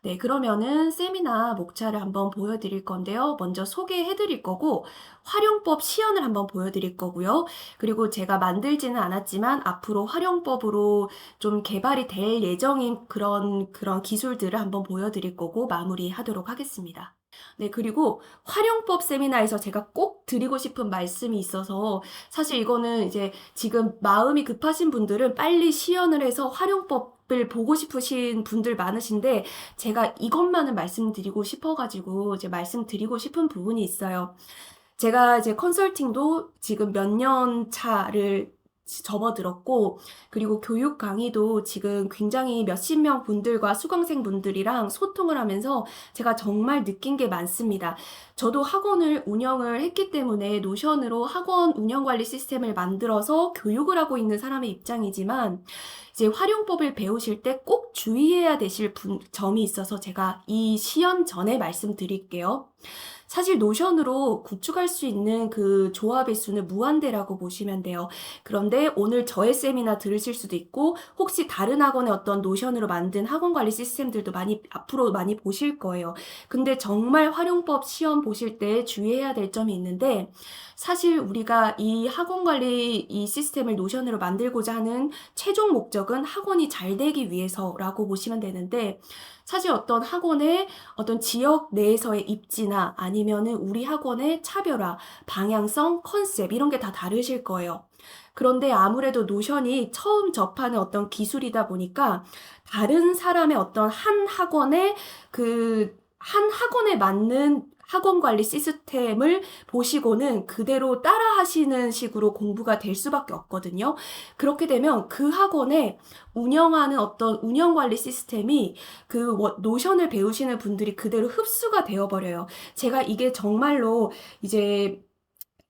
네, 그러면은 세미나 목차를 한번 보여드릴 건데요. 먼저 소개해드릴 거고, 활용법 시연을 한번 보여드릴 거고요. 그리고 제가 만들지는 않았지만 앞으로 활용법으로 좀 개발이 될 예정인 그런 기술들을 한번 보여드릴 거고 마무리하도록 하겠습니다. 네, 그리고 활용법 세미나에서 제가 꼭 드리고 싶은 말씀이 있어서 사실 이거는 이제 지금 마음이 급하신 분들은 빨리 시연을 해서 활용법을 보고 싶으신 분들 많으신데 제가 이것만은 말씀드리고 싶어가지고 이제 말씀드리고 싶은 부분이 있어요. 제가 이제 컨설팅도 지금 몇 년 차를 접어들었고, 그리고 교육 강의도 지금 굉장히 몇십 명 분들과 수강생 분들이랑 소통을 하면서 제가 정말 느낀 게 많습니다. 저도 학원을 운영을 했기 때문에 노션으로 학원 운영 관리 시스템을 만들어서 교육을 하고 있는 사람의 입장이지만, 이제 활용법을 배우실 때 꼭 주의해야 되실 점이 있어서 제가 이 시연 전에 말씀드릴게요. 사실 노션으로 구축할 수 있는 그 조합의 수는 무한대라고 보시면 돼요. 그런데 오늘 저의 세미나 들으실 수도 있고 혹시 다른 학원의 어떤 노션으로 만든 학원 관리 시스템들도 앞으로 많이 보실 거예요. 근데 정말 활용법 시험 보실 때 주의해야 될 점이 있는데 사실 우리가 이 학원 관리 이 시스템을 노션으로 만들고자 하는 최종 목적은 학원이 잘 되기 위해서라고 보시면 되는데 사실 어떤 학원의 어떤 지역 내에서의 입지나 아니면은 우리 학원의 차별화, 방향성, 컨셉 이런 게 다 다르실 거예요. 그런데 아무래도 노션이 처음 접하는 어떤 기술이다 보니까 다른 사람의 어떤 한 학원에 맞는 학원 관리 시스템을 보시고는 그대로 따라 하시는 식으로 공부가 될 수밖에 없거든요. 그렇게 되면 그 학원에 운영하는 어떤 운영 관리 시스템이 노션을 배우시는 분들이 그대로 흡수가 되어버려요. 제가 이게 정말로 이제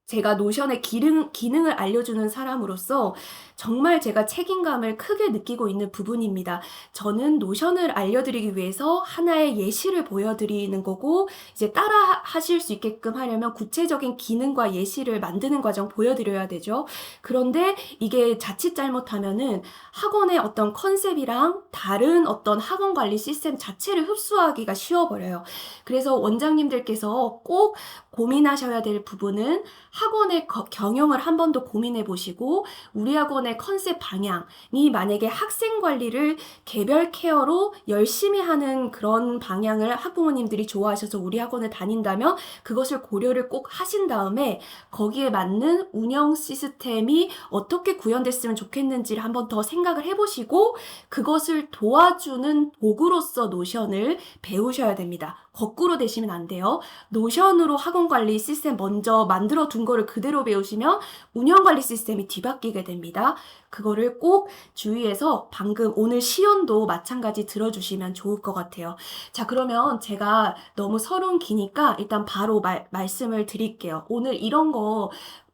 제가 노션의 기능을 알려주는 사람으로서 정말 제가 책임감을 크게 느끼고 있는 부분입니다. 저는 노션을 알려드리기 위해서 하나의 예시를 보여드리는 거고, 이제 따라 하실 수 있게끔 하려면 구체적인 기능과 예시를 만드는 과정 보여드려야 되죠. 그런데 이게 자칫 잘못하면은 학원의 어떤 컨셉이랑 다른 어떤 학원 관리 시스템 자체를 흡수하기가 쉬워버려요. 그래서 원장님들께서 꼭 고민하셔야 될 부분은 학원의 경영을 한 번 더 고민해 보시고 우리 학원의 컨셉 방향이 만약에 학생 관리를 개별 케어로 열심히 하는 그런 방향을 학부모님들이 좋아하셔서 우리 학원을 다닌다면 그것을 고려를 꼭 하신 다음에 거기에 맞는 운영 시스템이 어떻게 구현됐으면 좋겠는지를 한 번 더 생각을 해보시고 그것을 도와주는 도구로서 노션을 배우셔야 됩니다. 거꾸로 되시면 안 돼요. 노션으로 학원 관리 시스템 먼저 만들어 둔 거를 그대로 배우시면 운영 관리 시스템이 뒤바뀌게 됩니다. 그거를 꼭 주의해서 방금 오늘 시연도 마찬가지 들어주시면 좋을 것 같아요. 자, 그러면 제가 너무 서론 기니까 일단 바로 말씀을 드릴게요. 오늘 이런 거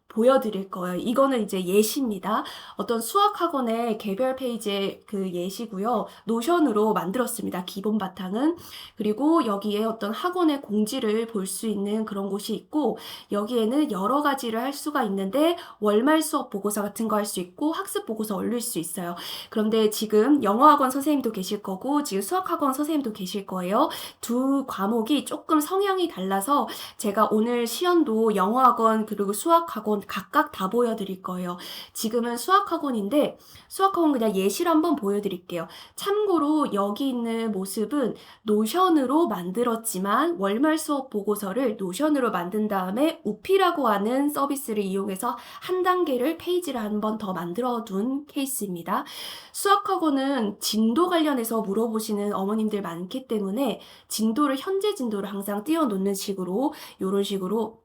보여드릴 거예요. 이거는 이제 예시입니다. 어떤 수학학원의 개별 페이지의 그 예시고요. 노션으로 만들었습니다. 기본 바탕은. 그리고 여기에 어떤 학원의 공지를 볼 수 있는 그런 곳이 있고 여기에는 여러 가지를 할 수가 있는데 월말 수업 보고서 같은 거 할 수 있고 학습 보고서 올릴 수 있어요. 그런데 지금 영어학원 선생님도 계실 거고 지금 수학학원 선생님도 계실 거예요. 두 과목이 조금 성향이 달라서 제가 오늘 시연도 영어학원 그리고 수학학원 각각 다 보여드릴 거예요. 지금은 수학학원인데 수학학원 그냥 예시를 한번 보여드릴게요. 참고로 여기 있는 모습은 노션으로 만들었지만 월말 수업 보고서를 노션으로 만든 다음에 우피라고 하는 서비스를 이용해서 한 단계를 페이지를 한 번 더 만들어 둔 케이스입니다. 수학학원은 진도 관련해서 물어보시는 어머님들 많기 때문에 현재 진도를 항상 띄워놓는 식으로 이런 식으로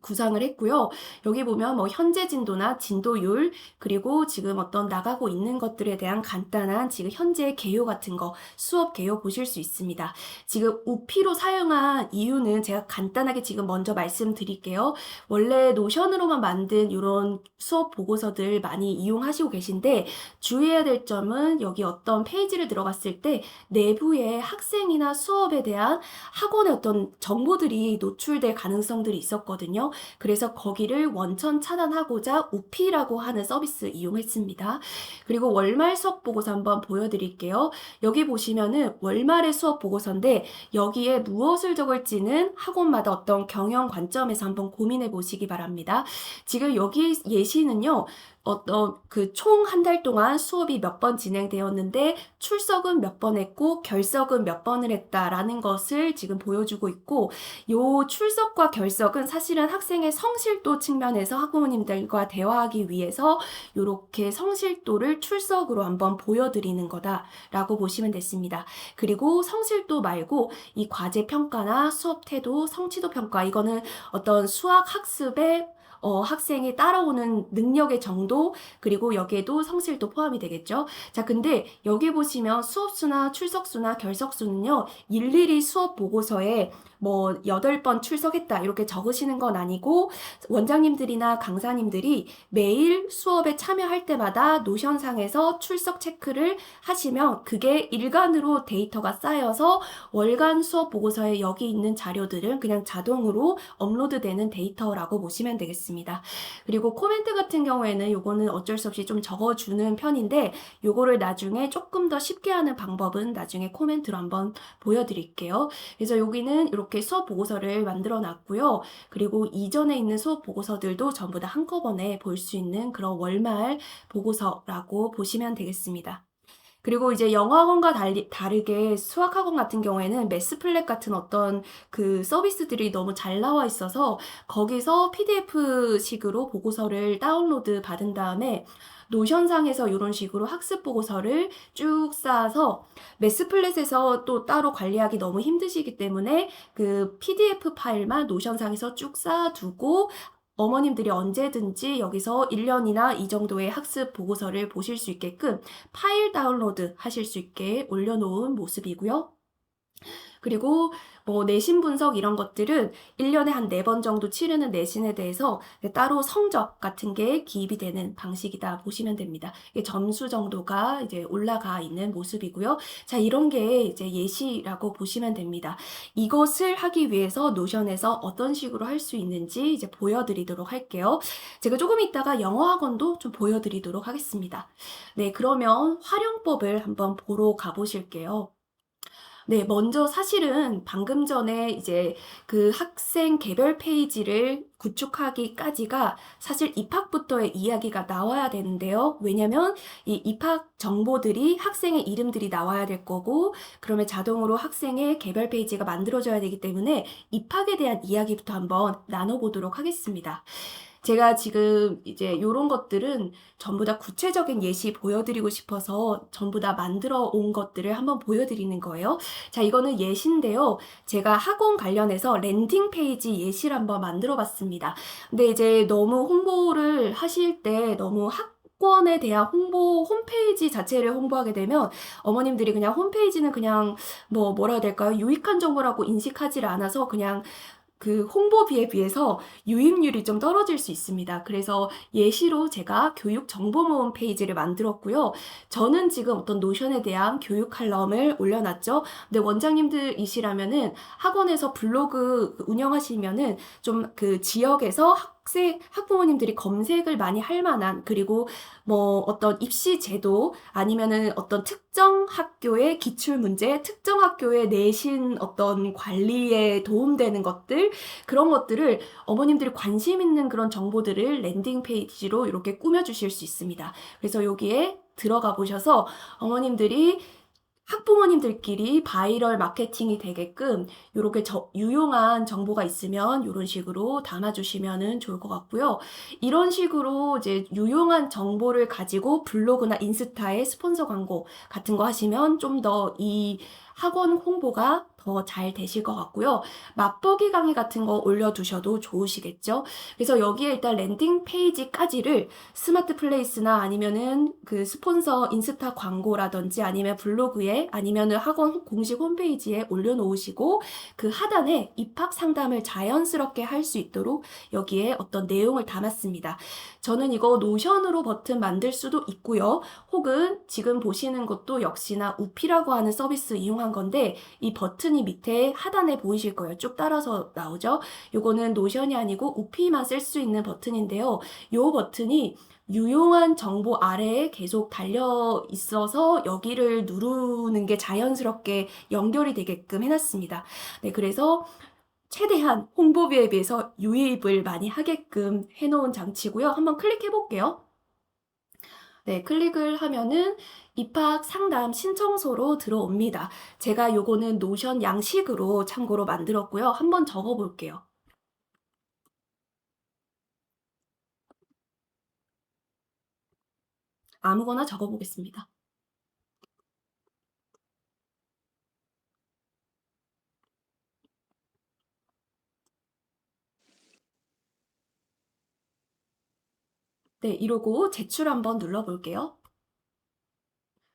구상을 했고요. 여기 보면 뭐 현재 진도나 진도율 그리고 지금 어떤 나가고 있는 것들에 대한 간단한 지금 현재 개요 같은 거 수업 개요 보실 수 있습니다. 지금 우피로 사용한 이유는 제가 간단하게 지금 먼저 말씀드릴게요. 원래 노션으로만 만든 이런 수업 보고서들 많이 이용하시고 계신데 주의해야 될 점은 여기 어떤 페이지를 들어갔을 때 내부에 학생이나 수업에 대한 학원의 어떤 정보들이 노출될 가능성들이 있었거든요. 그래서 거기를 원천 차단하고자 우피라고 하는 서비스 이용했습니다. 그리고 월말 수업 보고서 한번 보여드릴게요. 여기 보시면은 월말의 수업 보고서인데 여기에 무엇을 적을지는 학원마다 어떤 경영 관점에서 한번 고민해 보시기 바랍니다. 지금 여기 예시는요. 총 한 달 동안 수업이 몇 번 진행되었는데 출석은 몇 번 했고 결석은 몇 번을 했다라는 것을 지금 보여주고 있고, 요 출석과 결석은 사실은 학생의 성실도 측면에서 학부모님들과 대화하기 위해서 이렇게 성실도를 출석으로 한번 보여드리는 거다라고 보시면 됐습니다. 그리고 성실도 말고 이 과제 평가나 수업 태도, 성취도 평가, 이거는 어떤 수학 학습의 학생이 따라오는 능력의 정도, 그리고 여기에도 성실도 포함이 되겠죠. 자, 근데 여기 보시면 수업수나 출석수나 결석수는요, 일일이 수업 보고서에 뭐 8번 출석했다 이렇게 적으시는 건 아니고, 원장님들이나 강사님들이 매일 수업에 참여할 때마다 노션상에서 출석 체크를 하시면 그게 일간으로 데이터가 쌓여서 월간 수업 보고서에 여기 있는 자료들은 그냥 자동으로 업로드되는 데이터라고 보시면 되겠습니다. 그리고 코멘트 같은 경우에는 요거는 어쩔 수 없이 좀 적어주는 편인데, 요거를 나중에 조금 더 쉽게 하는 방법은 나중에 코멘트로 한번 보여드릴게요. 그래서 여기는 이렇게 수업 보고서를 만들어 놨고요. 그리고 이전에 있는 수업 보고서들도 전부 다 한꺼번에 볼 수 있는 그런 월말 보고서라고 보시면 되겠습니다. 그리고 이제 영어학원과 다르게 수학학원 같은 경우에는 매스플랫 같은 어떤 그 서비스들이 너무 잘 나와 있어서 거기서 PDF식으로 보고서를 다운로드 받은 다음에 노션상에서 이런 식으로 학습 보고서를 쭉 쌓아서, 매스플랫에서 또 따로 관리하기 너무 힘드시기 때문에 그 PDF 파일만 노션상에서 쭉 쌓아두고 어머님들이 언제든지 여기서 1년이나 이 정도의 학습 보고서를 보실 수 있게끔 파일 다운로드 하실 수 있게 올려놓은 모습이고요. 그리고 뭐 내신 분석 이런 것들은 1년에 한 4번 정도 치르는 내신에 대해서 따로 성적 같은 게 기입이 되는 방식이다 보시면 됩니다. 이게 점수 정도가 이제 올라가 있는 모습이고요. 자, 이런 게 이제 예시라고 보시면 됩니다. 이것을 하기 위해서 노션에서 어떤 식으로 할 수 있는지 이제 보여드리도록 할게요. 제가 조금 있다가 영어 학원도 좀 보여드리도록 하겠습니다. 네, 그러면 활용법을 한번 보러 가보실게요. 네, 먼저 사실은 방금 전에 이제 그 학생 개별 페이지를 구축하기까지가 사실 입학부터의 이야기가 나와야 되는데요. 왜냐면 이 입학 정보들이 학생의 이름들이 나와야 될 거고, 그러면 자동으로 학생의 개별 페이지가 만들어져야 되기 때문에 입학에 대한 이야기부터 한번 나눠보도록 하겠습니다. 제가 지금 이제 이런 것들은 전부 다 구체적인 예시 보여드리고 싶어서 전부 다 만들어 온 것들을 한번 보여드리는 거예요. 자, 이거는 예시인데요. 제가 학원 관련해서 랜딩 페이지 예시를 한번 만들어 봤습니다. 근데 이제 너무 홍보를 하실 때 너무 학원에 대한 홈페이지 자체를 홍보하게 되면 어머님들이 그냥 홈페이지는 그냥 뭐라 해야 될까요? 유익한 정보라고 인식하지 않아서 그냥 그 홍보비에 비해서 유입률이 좀 떨어질 수 있습니다. 그래서 예시로 제가 교육 정보 모음 페이지를 만들었고요. 저는 지금 어떤 노션에 대한 교육 칼럼을 올려놨죠. 근데 원장님들이시라면은 학원에서 블로그 운영하시면은 좀 그 지역에서 학부모님들이 검색을 많이 할 만한, 그리고 뭐 어떤 입시 제도 아니면은 어떤 특정 학교의 기출 문제, 특정 학교의 내신 어떤 관리에 도움되는 것들, 그런 것들을 어머님들이 관심 있는 그런 정보들을 랜딩 페이지로 이렇게 꾸며주실 수 있습니다. 그래서 여기에 들어가 보셔서 어머님들이 학부모님들끼리 바이럴 마케팅이 되게끔 이렇게 유용한 정보가 있으면 이런 식으로 담아주시면 좋을 것 같고요. 이런 식으로 이제 유용한 정보를 가지고 블로그나 인스타에 스폰서 광고 같은 거 하시면 좀 더 이 학원 홍보가 더 잘 되실 것 같고요. 맛보기 강의 같은 거 올려두셔도 좋으시겠죠. 그래서 여기에 일단 랜딩 페이지까지를 스마트 플레이스나 아니면은 그 스폰서 인스타 광고라든지 아니면 블로그에 아니면은 학원 공식 홈페이지에 올려놓으시고, 그 하단에 입학 상담을 자연스럽게 할 수 있도록 여기에 어떤 내용을 담았습니다. 저는 이거 노션으로 버튼 만들 수도 있고요. 혹은 지금 보시는 것도 역시나 우피라고 하는 서비스 이용하고 사용한 건데 이 버튼이 밑에 하단에 보이실 거예요. 쭉 따라서 나오죠. 요거는 노션이 아니고 우피만 쓸 수 있는 버튼인데요. 요 버튼이 유용한 정보 아래에 계속 달려 있어서 여기를 누르는 게 자연스럽게 연결이 되게끔 해놨습니다. 네, 그래서 최대한 홍보비에 비해서 유입을 많이 하게끔 해놓은 장치고요. 한번 클릭해 볼게요. 네, 클릭을 하면은 입학 상담 신청서로 들어옵니다. 제가 요거는 노션 양식으로 참고로 만들었고요. 한번 적어 볼게요. 아무거나 적어 보겠습니다. 네, 이러고 제출 한번 눌러 볼게요.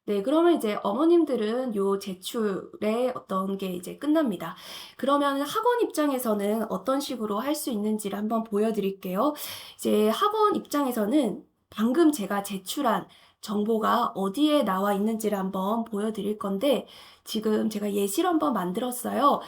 네, 그러면 이제 어머님들은 요 제출의 어떤 게 이제 끝납니다. 그러면 학원 입장에서는 어떤 식으로 할 수 있는지를 한번 보여드릴게요. 이제 학원 입장에서는 방금 제가 제출한 정보가 어디에 나와 있는지를 한번 보여드릴 건데, 지금 제가 예시를 한번 만들었어요.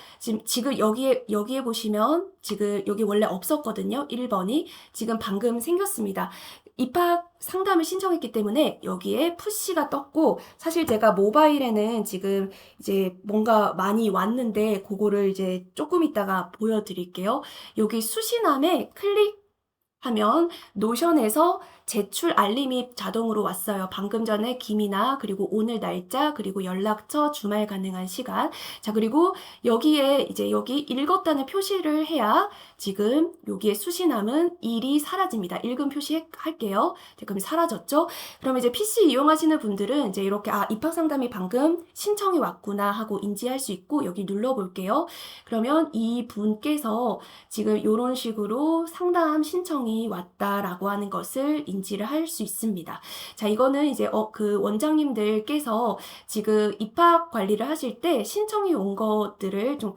지금 여기에 보시면 지금 여기 원래 없었거든요. 1번이. 지금 방금 생겼습니다. 입학 상담을 신청했기 때문에 여기에 푸시가 떴고, 사실 제가 모바일에는 지금 이제 뭔가 많이 왔는데 그거를 이제 조금 이따가 보여드릴게요. 여기 수신함에 클릭하면 노션에서 제출 알림이 자동으로 왔어요. 방금 전에 김이나 그리고 오늘 날짜 그리고 연락처 주말 가능한 시간. 자, 그리고 여기에 이제 여기 읽었다는 표시를 해야 지금 여기에 수신함은 일이 사라집니다. 읽은 표시할게요. 그럼 사라졌죠? 그럼 이제 PC 이용하시는 분들은 이제 이렇게 입학 상담이 방금 신청이 왔구나 하고 인지할 수 있고, 여기 눌러볼게요. 그러면 이 분께서 지금 이런 식으로 상담 신청이 왔다라고 하는 것을 인지를 할 수 있습니다. 자, 이거는 이제 그 원장님들께서 지금 입학 관리를 하실 때 신청이 온 것들을 좀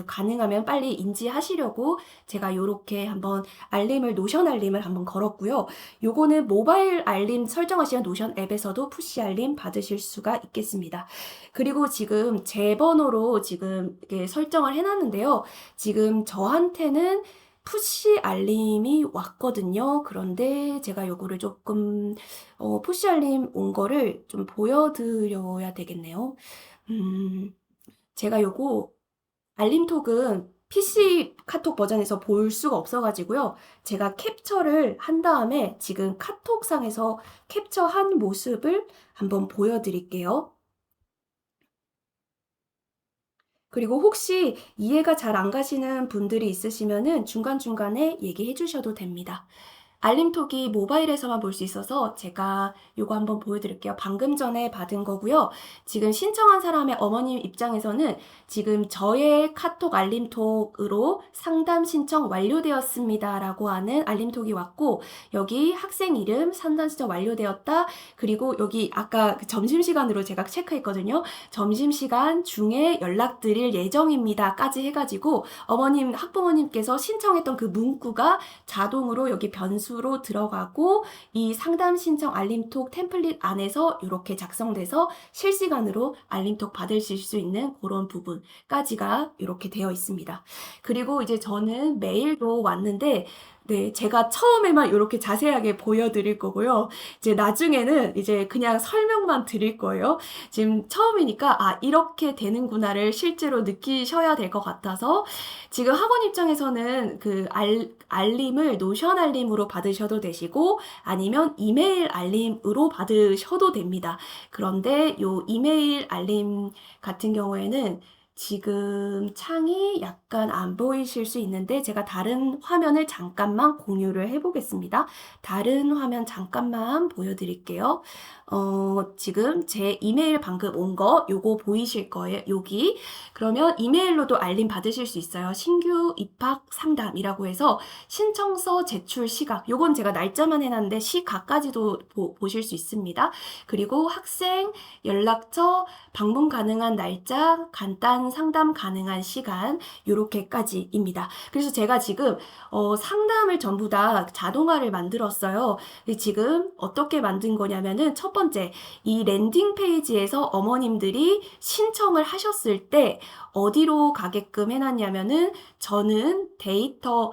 가능하면 빨리 인지하시려고 제가 요렇게 한번 노션 알림을 한번 걸었고요. 요거는 모바일 알림 설정하시면 노션 앱에서도 푸시 알림 받으실 수가 있겠습니다. 그리고 지금 제 번호로 지금 이렇게 설정을 해놨는데요. 지금 저한테는 푸시 알림이 왔거든요. 그런데 제가 요거를 조금 푸시 알림 온 거를 좀 보여드려야 되겠네요. 제가 요거 알림톡은 PC 카톡 버전에서 볼 수가 없어가지고요. 제가 캡처를 한 다음에 지금 카톡상에서 캡처한 모습을 한번 보여드릴게요. 그리고 혹시 이해가 잘 안 가시는 분들이 있으시면은 중간중간에 얘기해 주셔도 됩니다. 알림톡이 모바일에서만 볼 수 있어서 제가 요거 한번 보여드릴게요. 방금 전에 받은 거고요. 지금 신청한 사람의 어머님 입장에서는 지금 저의 카톡 알림톡으로 상담 신청 완료되었습니다 라고 하는 알림톡이 왔고, 여기 학생 이름 상담 신청 완료되었다. 그리고 여기 아까 점심시간으로 제가 체크했거든요. 점심시간 중에 연락드릴 예정입니다 까지 해가지고 학부모님께서 신청했던 그 문구가 자동으로 여기 변수로 들어가고, 이 상담 신청 알림톡 템플릿 안에서 이렇게 작성돼서 실시간으로 알림톡 받으실 수 있는 그런 부분까지가 이렇게 되어 있습니다. 그리고 이제 저는 메일도 왔는데, 네, 제가 처음에만 이렇게 자세하게 보여드릴 거고요. 이제 나중에는 이제 그냥 설명만 드릴 거예요. 지금 처음이니까 이렇게 되는구나를 실제로 느끼셔야 될 것 같아서, 지금 학원 입장에서는 그 알림을 노션 알림으로 받으셔도 되시고 아니면 이메일 알림으로 받으셔도 됩니다. 그런데 요 이메일 알림 같은 경우에는 지금 창이 약간 안 보이실 수 있는데 제가 다른 화면을 잠깐만 공유를 해보겠습니다. 다른 화면 잠깐만 보여드릴게요. 지금 제 이메일 방금 온 거 요거 보이실 거예요. 여기. 그러면 이메일로도 알림 받으실 수 있어요. 신규 입학 상담이라고 해서 신청서 제출 시각, 요건 제가 날짜만 해놨는데 시각까지도 보실 수 있습니다. 그리고 학생 연락처, 방문 가능한 날짜, 간단 무제한 상담 가능한 시간 요렇게까지입니다. 그래서 제가 지금 상담을 전부 다 자동화를 만들었어요. 지금 어떻게 만든 거냐면은 첫 번째, 이 랜딩 페이지에서 어머님들이 신청을 하셨을 때 어디로 가게끔 해놨냐면은 저는 데이터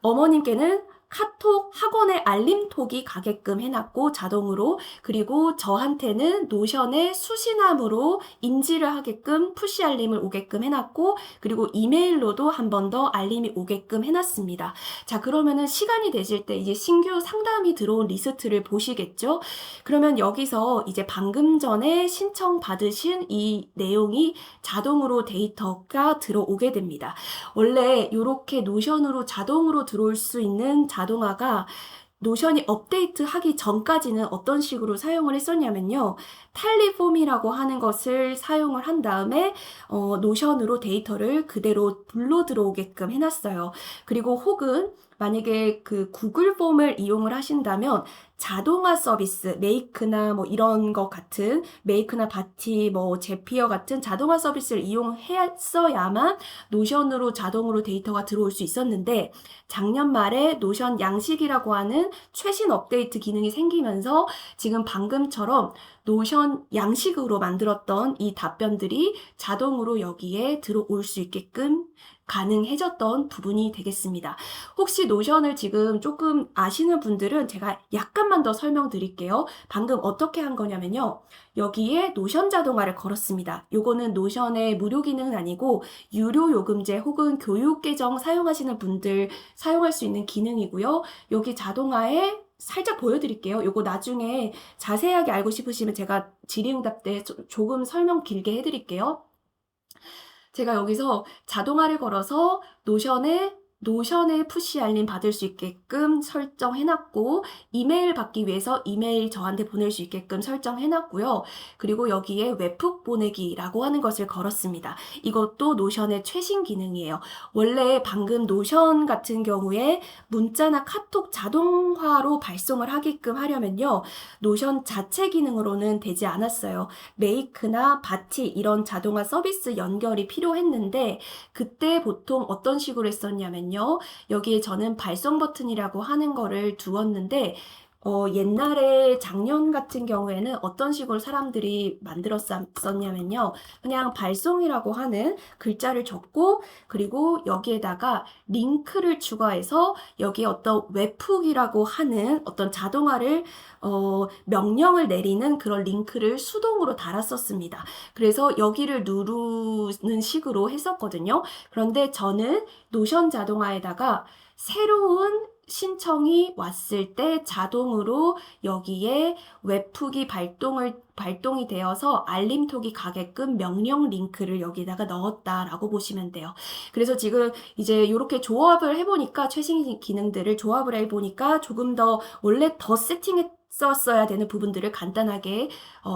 어머님께는 카톡 학원의 알림톡이 가게끔 해놨고 자동으로, 그리고 저한테는 노션의 수신함으로 인지를 하게끔 푸시 알림을 오게끔 해놨고, 그리고 이메일로도 한 번 더 알림이 오게끔 해놨습니다. 자, 그러면은 시간이 되실 때 이제 신규 상담이 들어온 리스트를 보시겠죠? 그러면 여기서 이제 방금 전에 신청 받으신 이 내용이 자동으로 데이터가 들어오게 됩니다. 원래 이렇게 노션으로 자동으로 들어올 수 있는 자동화가 노션이 업데이트 하기 전까지는 어떤 식으로 사용을 했었냐면요. 탈리폼이라고 하는 것을 사용을 한 다음에 노션으로 데이터를 그대로 불러 들어오게끔 해놨어요. 그리고 혹은 만약에 그 구글 폼을 이용을 하신다면 자동화 서비스, 메이크나 뭐 이런 것 같은, 메이크나 바티, 뭐 제피어 같은 자동화 서비스를 이용했어야만 노션으로 자동으로 데이터가 들어올 수 있었는데, 작년 말에 노션 양식이라고 하는 최신 업데이트 기능이 생기면서 지금 방금처럼 노션 양식으로 만들었던 이 답변들이 자동으로 여기에 들어올 수 있게끔 가능해졌던 부분이 되겠습니다. 혹시 노션을 지금 조금 아시는 분들은 제가 약간만 더 설명드릴게요. 방금 어떻게 한 거냐면요. 여기에 노션 자동화를 걸었습니다. 요거는 노션의 무료 기능은 아니고 유료 요금제 혹은 교육 계정 사용하시는 분들 사용할 수 있는 기능이고요. 여기 자동화에 살짝 보여드릴게요. 요거 나중에 자세하게 알고 싶으시면 제가 질의응답 때 조금 설명 길게 해드릴게요. 제가 여기서 자동화를 걸어서 노션에 푸시 알림 받을 수 있게끔 설정해놨고, 이메일 받기 위해서 이메일 저한테 보낼 수 있게끔 설정해놨고요. 그리고 여기에 웹훅 보내기라고 하는 것을 걸었습니다. 이것도 노션의 최신 기능이에요. 원래 방금 노션 같은 경우에 문자나 카톡 자동화로 발송을 하게끔 하려면요. 노션 자체 기능으로는 되지 않았어요. 메이크나 바티 이런 자동화 서비스 연결이 필요했는데, 그때 보통 어떤 식으로 했었냐면요. 여기에 저는 발송 버튼이라고 하는 거를 두었는데, 옛날에 작년 같은 경우에는 어떤 식으로 사람들이 만들었었냐면요. 그냥 발송이라고 하는 글자를 적고, 그리고 여기에다가 링크를 추가해서 여기에 어떤 웹훅이라고 하는 어떤 자동화를 명령을 내리는 그런 링크를 수동으로 달았었습니다. 그래서 여기를 누르는 식으로 했었거든요. 그런데 저는 노션 자동화에다가 새로운 신청이 왔을 때 자동으로 여기에 웹훅이 발동이 되어서 알림톡이 가게끔 명령 링크를 여기다가 넣었다라고 보시면 돼요. 그래서 지금 이제 이렇게 조합을 해보니까 최신 기능들을 조합을 해보니까 조금 더 원래 더 썼어야 되는 부분들을 간단하게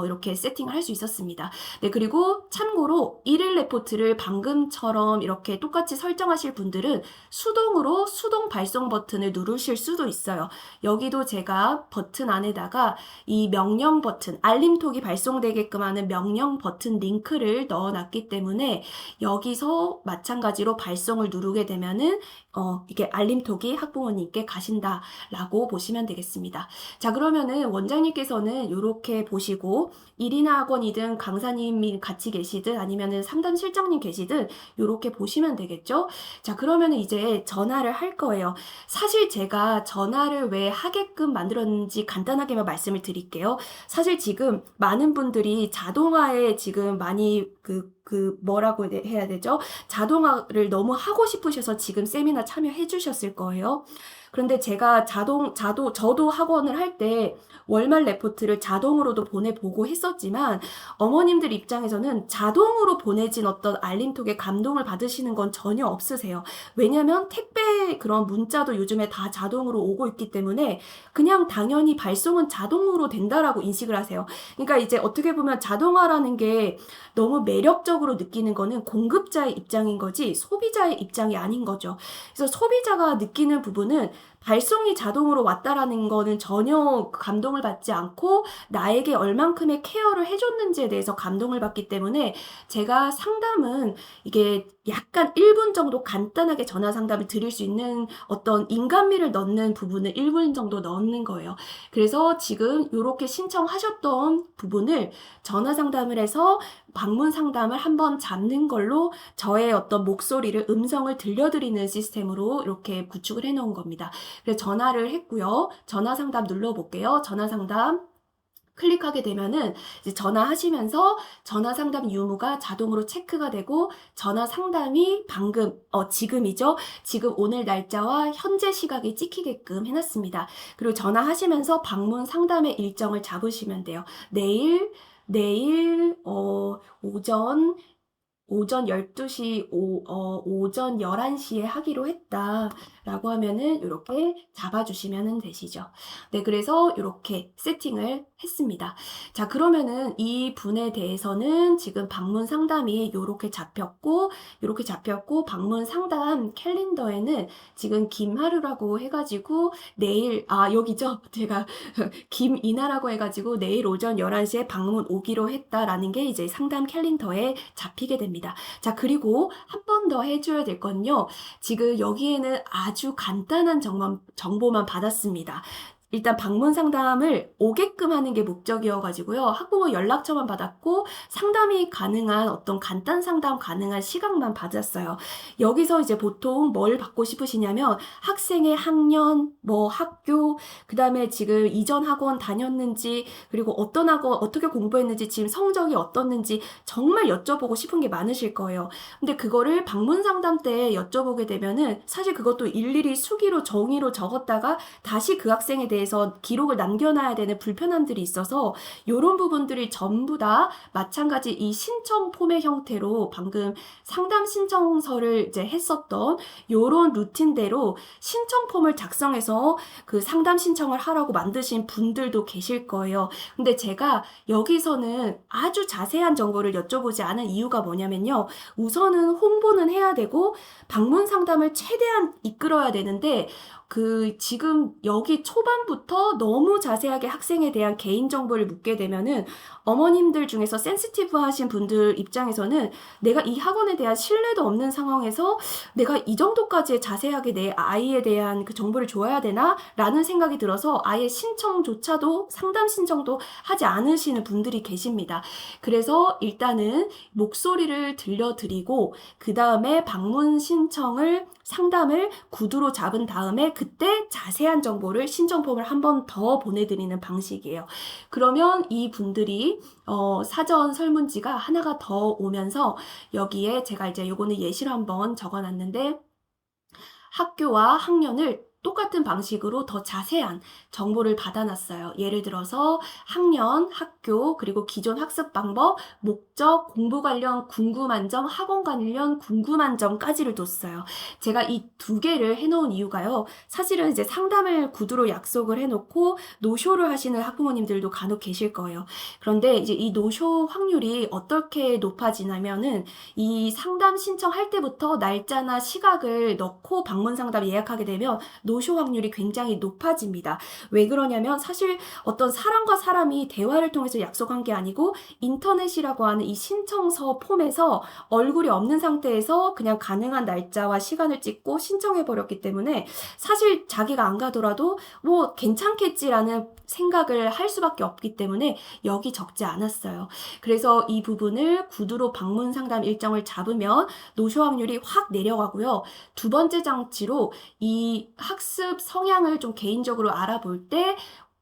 이렇게 세팅을 할 수 있었습니다. 네, 그리고 참고로 일일 레포트를 방금처럼 이렇게 똑같이 설정하실 분들은 수동으로 수동 발송 버튼을 누르실 수도 있어요. 여기도 제가 버튼 안에다가 이 명령 버튼, 알림톡이 발송되게끔 하는 명령 버튼 링크를 넣어놨기 때문에 여기서 마찬가지로 발송을 누르게 되면은 이게 알림톡이 학부모님께 가신다라고 보시면 되겠습니다. 자, 그러면은 원장님께서는 이렇게 보시고 1인 학원이든 강사님이 같이 계시든 아니면은 상담 실장님 계시든 이렇게 보시면 되겠죠? 자, 그러면은 이제 전화를 할 거예요. 사실 제가 전화를 왜 하게끔 만들었는지 간단하게만 말씀을 드릴게요. 사실 지금 많은 분들이 자동화에 지금 많이 뭐라고 해야 되죠? 자동화를 너무 하고 싶으셔서 지금 세미나 참여해 주셨을 거예요. 그런데 제가 저도 학원을 할 때 월말 레포트를 자동으로도 보내보고 했었지만 어머님들 입장에서는 자동으로 보내진 어떤 알림톡에 감동을 받으시는 건 전혀 없으세요. 왜냐면 택배 그런 문자도 요즘에 다 자동으로 오고 있기 때문에 그냥 당연히 발송은 자동으로 된다라고 인식을 하세요. 그러니까 이제 어떻게 보면 자동화라는 게 너무 매력적으로 느끼는 거는 공급자의 입장인 거지 소비자의 입장이 아닌 거죠. 그래서 소비자가 느끼는 부분은 발송이 자동으로 왔다라는 거는 전혀 감동을 받지 않고 나에게 얼만큼의 케어를 해줬는지에 대해서 감동을 받기 때문에 제가 상담은 이게 약간 1분 정도 간단하게 전화 상담을 드릴 수 있는 어떤 인간미를 넣는 부분을 1분 정도 넣는 거예요. 그래서 지금 이렇게 신청하셨던 부분을 전화 상담을 해서 방문 상담을 한번 잡는 걸로 저의 어떤 목소리를 음성을 들려드리는 시스템으로 이렇게 구축을 해놓은 겁니다. 그래서 전화를 했고요. 전화 상담 눌러볼게요. 전화 상담 클릭하게 되면은 이제 전화하시면서 전화 상담 유무가 자동으로 체크가 되고 전화 상담이 방금 지금이죠. 지금 오늘 날짜와 현재 시각이 찍히게끔 해놨습니다. 그리고 전화하시면서 방문 상담의 일정을 잡으시면 돼요. 내일 오전 12시, 오전 11시에 하기로 했다라고 하면은 이렇게 잡아주시면 되시죠. 네, 그래서 이렇게 세팅을 했습니다. 자, 그러면은 이 분에 대해서는 지금 방문 상담이 이렇게 잡혔고, 방문 상담 캘린더에는 지금 김하루라고 해가지고 내일, 여기죠? 제가 김이나라고 해가지고 내일 오전 11시에 방문 오기로 했다라는 게 이제 상담 캘린더에 잡히게 됩니다. 자, 그리고 한 번 더 해줘야 될 건요. 지금 여기에는 아주 간단한 정보만 받았습니다. 일단 방문 상담을 오게끔 하는 게 목적이어가지고요. 학부모 연락처만 받았고 상담이 가능한 어떤 간단 상담 가능한 시간만 받았어요. 여기서 이제 보통 뭘 받고 싶으시냐면 학생의 학년, 학교, 그 다음에 지금 이전 학원 다녔는지, 그리고 어떤 학원 어떻게 공부했는지, 지금 성적이 어떻는지 정말 여쭤보고 싶은 게 많으실 거예요. 근데 그거를 방문 상담 때 여쭤보게 되면은 사실 그것도 일일이 수기로 정의로 적었다가 다시 그 학생에 대해서 기록을 남겨놔야 되는 불편함들이 있어서 이런 부분들이 전부 다 마찬가지 이 신청 폼의 형태로 방금 상담 신청서를 이제 했었던 이런 루틴대로 신청 폼을 작성해서 그 상담 신청을 하라고 만드신 분들도 계실 거예요. 근데 제가 여기서는 아주 자세한 정보를 여쭤보지 않은 이유가 뭐냐면요. 우선은 홍보는 해야 되고 방문 상담을 최대한 이끌어야 되는데 지금 여기 초반부터 너무 자세하게 학생에 대한 개인정보를 묻게 되면은 어머님들 중에서 센시티브 하신 분들 입장에서는 내가 이 학원에 대한 신뢰도 없는 상황에서 내가 이 정도까지 자세하게 내 아이에 대한 그 정보를 줘야 되나? 라는 생각이 들어서 아예 신청조차도 상담 신청도 하지 않으시는 분들이 계십니다. 그래서 일단은 목소리를 들려드리고 그 다음에 방문 상담을 구두로 잡은 다음에 그때 자세한 정보를 신청폼을 한 번 더 보내드리는 방식이에요. 그러면 이 분들이 사전 설문지가 하나가 더 오면서 여기에 제가 이제 요거는 예시로 한번 적어놨는데 학교와 학년을 똑같은 방식으로 더 자세한 정보를 받아놨어요. 예를 들어서 학년, 학교, 그리고 기존 학습 방법, 목적, 공부 관련 궁금한 점, 학원 관련 궁금한 점까지를 뒀어요. 제가 이 두 개를 해놓은 이유가요. 사실은 이제 상담을 구두로 약속을 해놓고 노쇼를 하시는 학부모님들도 간혹 계실 거예요. 그런데 이제 이 노쇼 확률이 어떻게 높아지냐면은 이 상담 신청할 때부터 날짜나 시각을 넣고 방문 상담 예약하게 되면 노쇼 확률이 굉장히 높아집니다. 왜 그러냐면 사실 어떤 사람과 사람이 대화를 통해서 약속한 게 아니고 인터넷이라고 하는 이 신청서 폼에서 얼굴이 없는 상태에서 그냥 가능한 날짜와 시간을 찍고 신청해버렸기 때문에 사실 자기가 안 가더라도 뭐 괜찮겠지라는 생각을 할 수밖에 없기 때문에 여기 적지 않았어요. 그래서 이 부분을 구두로 방문 상담 일정을 잡으면 노쇼 확률이 확 내려가고요. 두 번째 장치로 이 학습 성향을 좀 개인적으로 알아볼 때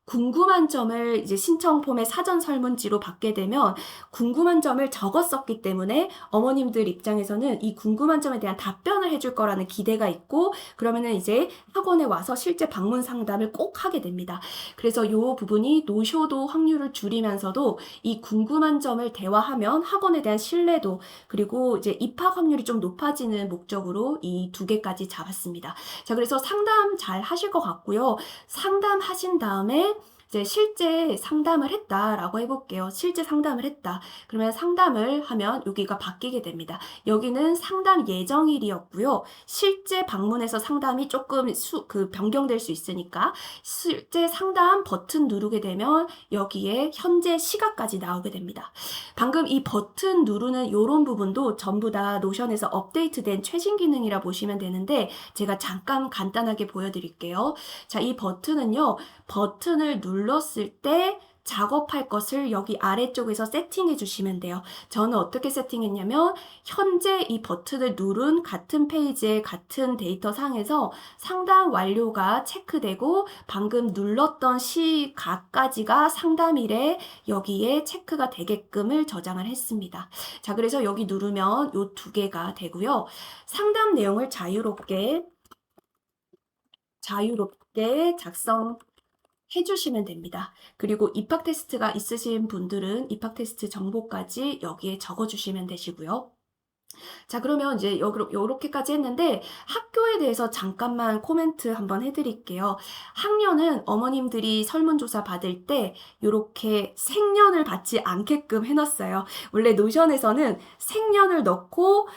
궁금한 점을 이제 신청 폼의 사전 설문지로 받게 되면 궁금한 점을 적었었기 때문에 어머님들 입장에서는 이 궁금한 점에 대한 답변을 해줄 거라는 기대가 있고 그러면은 이제 학원에 와서 실제 방문 상담을 꼭 하게 됩니다. 그래서 이 부분이 노쇼도 확률을 줄이면서도 이 궁금한 점을 대화하면 학원에 대한 신뢰도 그리고 이제 입학 확률이 좀 높아지는 목적으로 이 두 개까지 잡았습니다. 자, 그래서 상담 잘 하실 것 같고요. 상담하신 다음에 이제 실제 상담을 했다라고 해볼게요. 실제 상담을 했다. 그러면 상담을 하면 여기가 바뀌게 됩니다. 여기는 상담 예정일이었고요. 실제 방문해서 상담이 조금 변경될 수 있으니까 실제 상담 버튼 누르게 되면 여기에 현재 시각까지 나오게 됩니다. 방금 이 버튼 누르는 이런 부분도 전부 다 노션에서 업데이트된 최신 기능이라 보시면 되는데 제가 잠깐 간단하게 보여드릴게요. 자, 이 버튼은요. 버튼을 눌렀을 때 작업할 것을 여기 아래쪽에서 세팅해 주시면 돼요. 저는 어떻게 세팅했냐면 현재 이 버튼을 누른 같은 페이지의 같은 데이터 상에서 상담 완료가 체크되고 방금 눌렀던 시각까지가 상담일에 여기에 체크가 되게끔을 저장을 했습니다. 자, 그래서 여기 누르면 요 두 개가 되고요. 상담 내용을 자유롭게 작성 해주시면 됩니다. 그리고 입학 테스트가 있으신 분들은 입학 테스트 정보까지 여기에 적어주시면 되시고요. 자, 그러면 이제 요렇게까지 했는데 학교에 대해서 잠깐만 코멘트 한번 해드릴게요. 학년은 어머님들이 설문조사 받을 때 요렇게 생년을 받지 않게끔 해놨어요. 원래 노션에서는 생년을 넣고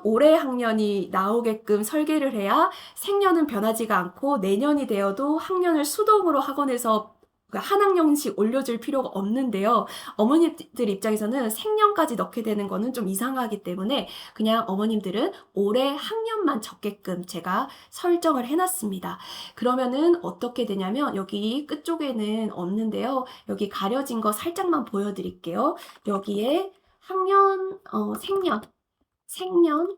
올해 학년이 나오게끔 설계를 해야 생년은 변하지가 않고 내년이 되어도 학년을 수동으로 학원에서 한 학년씩 올려줄 필요가 없는데요. 어머님들 입장에서는 생년까지 넣게 되는 거는 좀 이상하기 때문에 그냥 어머님들은 올해 학년만 적게끔 제가 설정을 해놨습니다. 그러면은 어떻게 되냐면 여기 끝쪽에는 없는데요. 여기 가려진 거 살짝만 보여드릴게요. 여기에 학년, 생년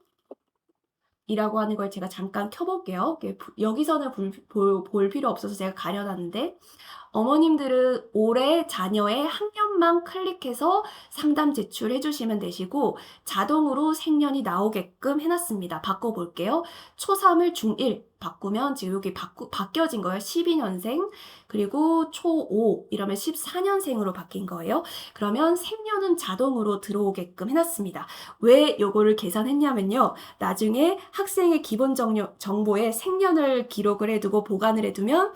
이라고 하는 걸 제가 잠깐 켜볼게요. 여기서는 볼 필요 없어서 제가 가려놨는데 어머님들은 올해 자녀의 학년만 클릭해서 상담 제출해 주시면 되시고 자동으로 생년이 나오게끔 해놨습니다. 바꿔볼게요. 초3을 중1 바꾸면 지금 여기 바뀌어진 거예요. 12년생 그리고 초5 이러면 14년생으로 바뀐 거예요. 그러면 생년은 자동으로 들어오게끔 해놨습니다. 왜 요거를 계산했냐면요. 나중에 학생의 기본 정보에 생년을 기록을 해두고 보관을 해두면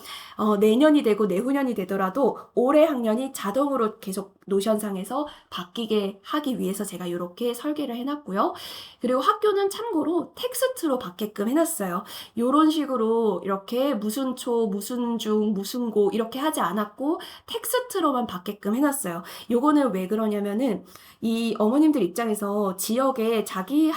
내년이 되고 내후년이 되더라도 올해 학년이 자동으로 계속 노션상에서 바뀌게 하기 위해서 제가 이렇게 설계를 해놨고요. 그리고 학교는 참고로 텍스트로 받게끔 해놨어요. 이런 식으로 이렇게 무슨 초, 무슨 중, 무슨 고 이렇게 하지 않았고 텍스트로만 받게끔 해놨어요. 요거는 왜 그러냐면은 이 어머님들 입장에서 지역에 자기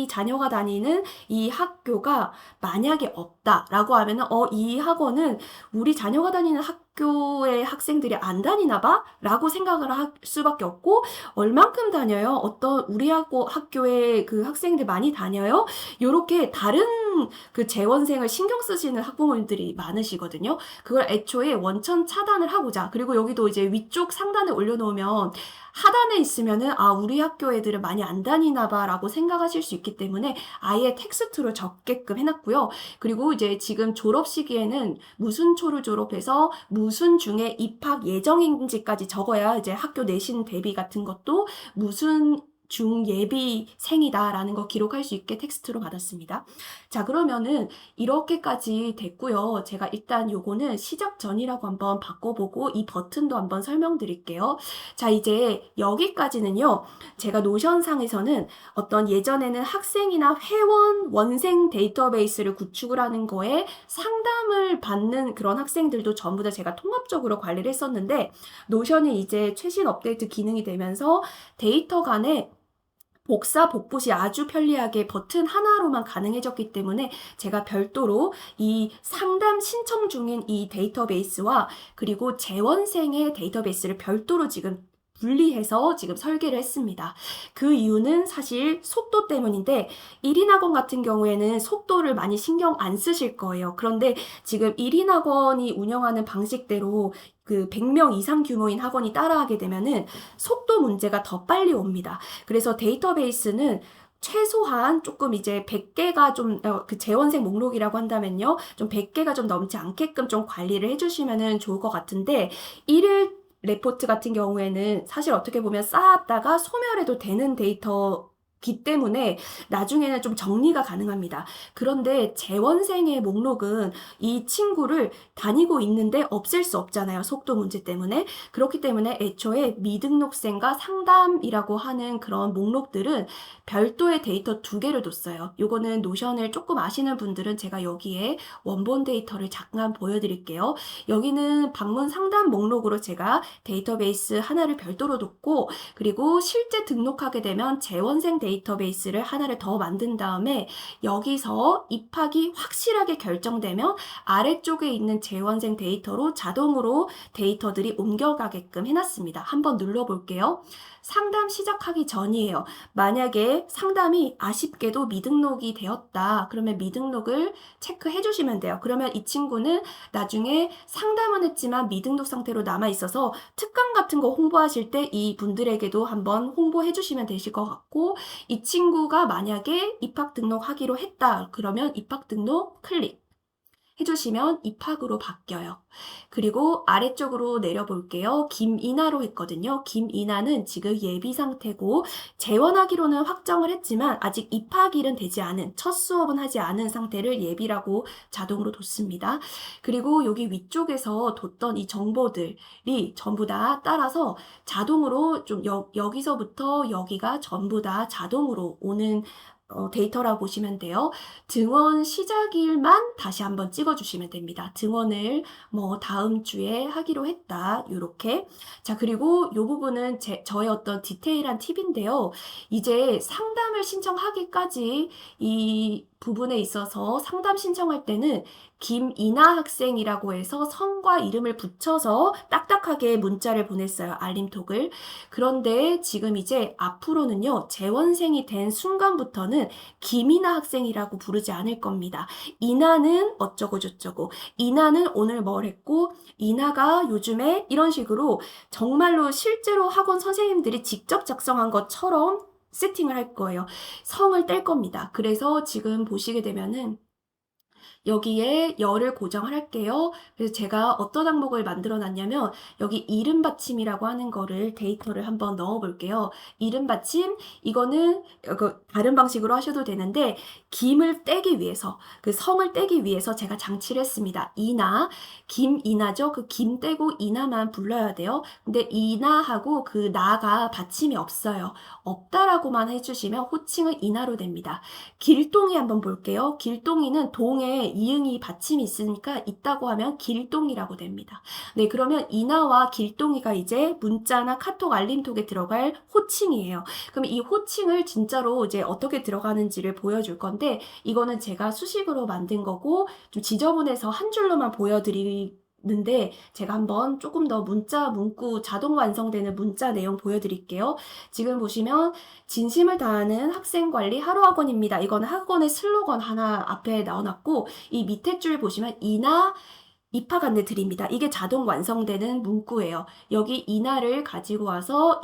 자녀가 다니는 이 학교가 만약에 없다라고 하면은 이 학원은 우리 자녀가 다니는 학교의 학생들이 안 다니나 봐? 라고 생각을 할 수밖에 없고 얼만큼 다녀요? 우리 학교에 그 학생들 많이 다녀요? 요렇게 다른 그 재원생을 신경 쓰시는 학부모님들이 많으시거든요. 그걸 애초에 원천 차단을 하고자 그리고 여기도 이제 위쪽 상단에 올려놓으면 하단에 있으면은 우리 학교 애들은 많이 안 다니나 봐 라고 생각하실 수 있기 때문에 아예 텍스트로 적게끔 해놨고요. 그리고 이제 지금 졸업 시기에는 무슨 초를 졸업해서 무슨 중에 입학 예정인지까지 적어야 이제 학교 내신 대비 같은 것도 무슨 중 예비생이다라는 거 기록할 수 있게 텍스트로 받았습니다. 자, 그러면은 이렇게까지 됐고요. 제가 일단 요거는 시작 전이라고 한번 바꿔보고 이 버튼도 한번 설명드릴게요. 자, 이제 여기까지는요. 제가 노션상에서는 어떤 예전에는 학생이나 회원, 원생 데이터베이스를 구축을 하는 거에 상담을 받는 그런 학생들도 전부 다 제가 통합적으로 관리를 했었는데 노션이 이제 최신 업데이트 기능이 되면서 데이터 간에 복사, 복붙이 아주 편리하게 버튼 하나로만 가능해졌기 때문에 제가 별도로 이 상담 신청 중인 이 데이터베이스와 그리고 재원생의 데이터베이스를 별도로 지금 분리해서 지금 설계를 했습니다. 그 이유는 사실 속도 때문인데 1인 학원 같은 경우에는 속도를 많이 신경 안 쓰실 거예요. 그런데 지금 1인 학원이 운영하는 방식대로 그 100명 이상 규모인 학원이 따라하게 되면은 속도 문제가 더 빨리 옵니다. 그래서 데이터베이스는 최소한 조금 이제 100개가 그 재원생 목록이라고 한다면요. 좀 100개가 좀 넘지 않게끔 좀 관리를 해주시면은 좋을 것 같은데 1일 레포트 같은 경우에는 사실 어떻게 보면 쌓았다가 소멸해도 되는 데이터 기 때문에 나중에는 좀 정리가 가능합니다. 그런데 재원생의 목록은 이 친구를 다니고 있는데 없앨 수 없잖아요. 속도 문제 때문에. 그렇기 때문에 애초에 미등록생과 상담이라고 하는 그런 목록들은 별도의 데이터 2개를 뒀어요. 요거는 노션을 조금 아시는 분들은 제가 여기에 원본 데이터를 잠깐 보여드릴게요. 여기는 방문 상담 목록으로 제가 데이터베이스 하나를 별도로 뒀고, 그리고 실제 등록하게 되면 재원생 데이터베이스를 하나를 더 만든 다음에 여기서 입학이 확실하게 결정되면 아래쪽에 있는 재원생 데이터로 자동으로 데이터들이 옮겨가게끔 해놨습니다. 한번 눌러볼게요. 상담 시작하기 전이에요. 만약에 상담이 아쉽게도 미등록이 되었다. 그러면 미등록을 체크해 주시면 돼요. 그러면 이 친구는 나중에 상담은 했지만 미등록 상태로 남아있어서 특강 같은 거 홍보하실 때 이 분들에게도 한번 홍보해 주시면 되실 것 같고, 이 친구가 만약에 입학 등록하기로 했다. 그러면 입학 등록 클릭 해주시면 입학으로 바뀌어요. 그리고 아래쪽으로 내려볼게요. 김이나로 했거든요. 김이나는 지금 예비 상태고 재원하기로는 확정을 했지만 아직 입학일은 되지 않은, 첫 수업은 하지 않은 상태를 예비라고 자동으로 뒀습니다. 그리고 여기 위쪽에서 뒀던 이 정보들이 전부 다 따라서 자동으로 좀 여기서부터 여기가 전부 다 자동으로 오는 데이터라고 보시면 돼요. 등원 시작일만 다시 한번 찍어주시면 됩니다. 등원을 뭐 다음 주에 하기로 했다. 요렇게. 자, 그리고 요 부분은 저의 어떤 디테일한 팁인데요. 이제 상담을 신청하기까지 이 부분에 있어서 상담 신청할 때는 김이나 학생이라고 해서 성과 이름을 붙여서 딱딱하게 문자를 보냈어요. 알림톡을. 그런데 지금 이제 앞으로는요. 재원생이 된 순간부터는 김이나 학생이라고 부르지 않을 겁니다. 이나는 어쩌고 저쩌고, 이나는 오늘 뭘 했고, 이나가 요즘에 이런 식으로 정말로 실제로 학원 선생님들이 직접 작성한 것처럼 세팅을 할 거예요. 성을 뗄 겁니다. 그래서 지금 보시게 되면은 여기에 열을 고정할게요. 그래서 제가 어떤 항목을 만들어 놨냐면 여기 이름 받침이라고 하는 거를 데이터를 한번 넣어 볼게요. 이름 받침, 이거는 다른 방식으로 하셔도 되는데 김을 떼기 위해서, 그 성을 떼기 위해서 제가 장치를 했습니다. 이나, 김이나죠. 그 김 떼고 이나만 불러야 돼요. 근데 이나하고 그 나가 받침이 없어요. 없다라고만 해주시면 호칭은 이나로 됩니다. 길동이 한번 볼게요. 길동이는 동에 이응이 받침이 있으니까 있다고 하면 길동이라고 됩니다. 네, 그러면 이나와 길동이가 이제 문자나 카톡 알림톡에 들어갈 호칭이에요. 그럼 이 호칭을 진짜로 이제 어떻게 들어가는지를 보여줄 건데, 이거는 제가 수식으로 만든 거고 좀 지저분해서 한 줄로만 보여드리는데 제가 한번 조금 더 문자 문구 자동 완성되는 문자 내용 보여드릴게요. 지금 보시면 진심을 다하는 학생관리 하루학원입니다. 이건 학원의 슬로건 하나 앞에 넣어놨고, 이 밑에 줄 보시면 이나 입학 안내 드립니다. 이게 자동 완성되는 문구예요. 여기 이나를 가지고 와서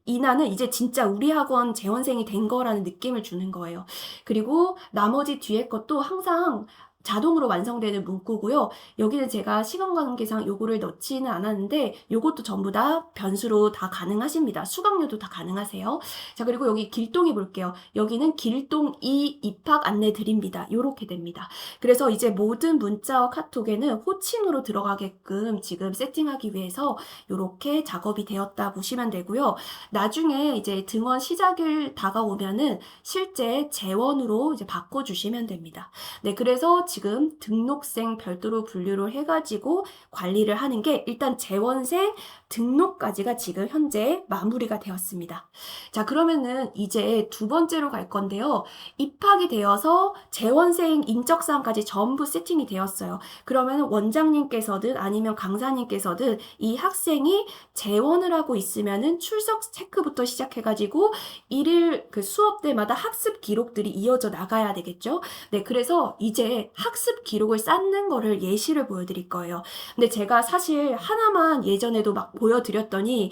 이나는 이제 진짜 우리 학원 재원생이 된 거라는 느낌을 주는 거예요. 그리고 나머지 뒤에 것도 항상 자동으로 완성되는 문구고요. 여기는 제가 시간 관계상 요거를 넣지는 않았는데 요것도 전부 다 변수로 다 가능하십니다. 수강료도 다 가능하세요. 자, 그리고 여기 길동이 볼게요. 여기는 길동 2 입학 안내 드립니다. 요렇게 됩니다. 그래서 이제 모든 문자와 카톡에는 호칭으로 들어가게끔 지금 세팅하기 위해서 요렇게 작업이 되었다 보시면 되고요. 나중에 이제 등원 시작일 다가오면은 실제 재원으로 이제 바꿔주시면 됩니다. 네, 그래서 지금 등록생 별도로 분류를 해가지고 관리를 하는 게 일단 재원생 등록까지가 지금 현재 마무리가 되었습니다. 자, 그러면은 이제 두 번째로 갈 건데요. 입학이 되어서 재원생 인적사항까지 전부 세팅이 되었어요. 그러면 원장님께서든 아니면 강사님께서든 이 학생이 재원을 하고 있으면은 출석 체크부터 시작해가지고 일일 그 수업 때마다 학습 기록들이 이어져 나가야 되겠죠. 네, 그래서 이제 학습 기록을 쌓는 거를 예시를 보여드릴 거예요. 근데 제가 사실 하나만 예전에도 막 보여드렸더니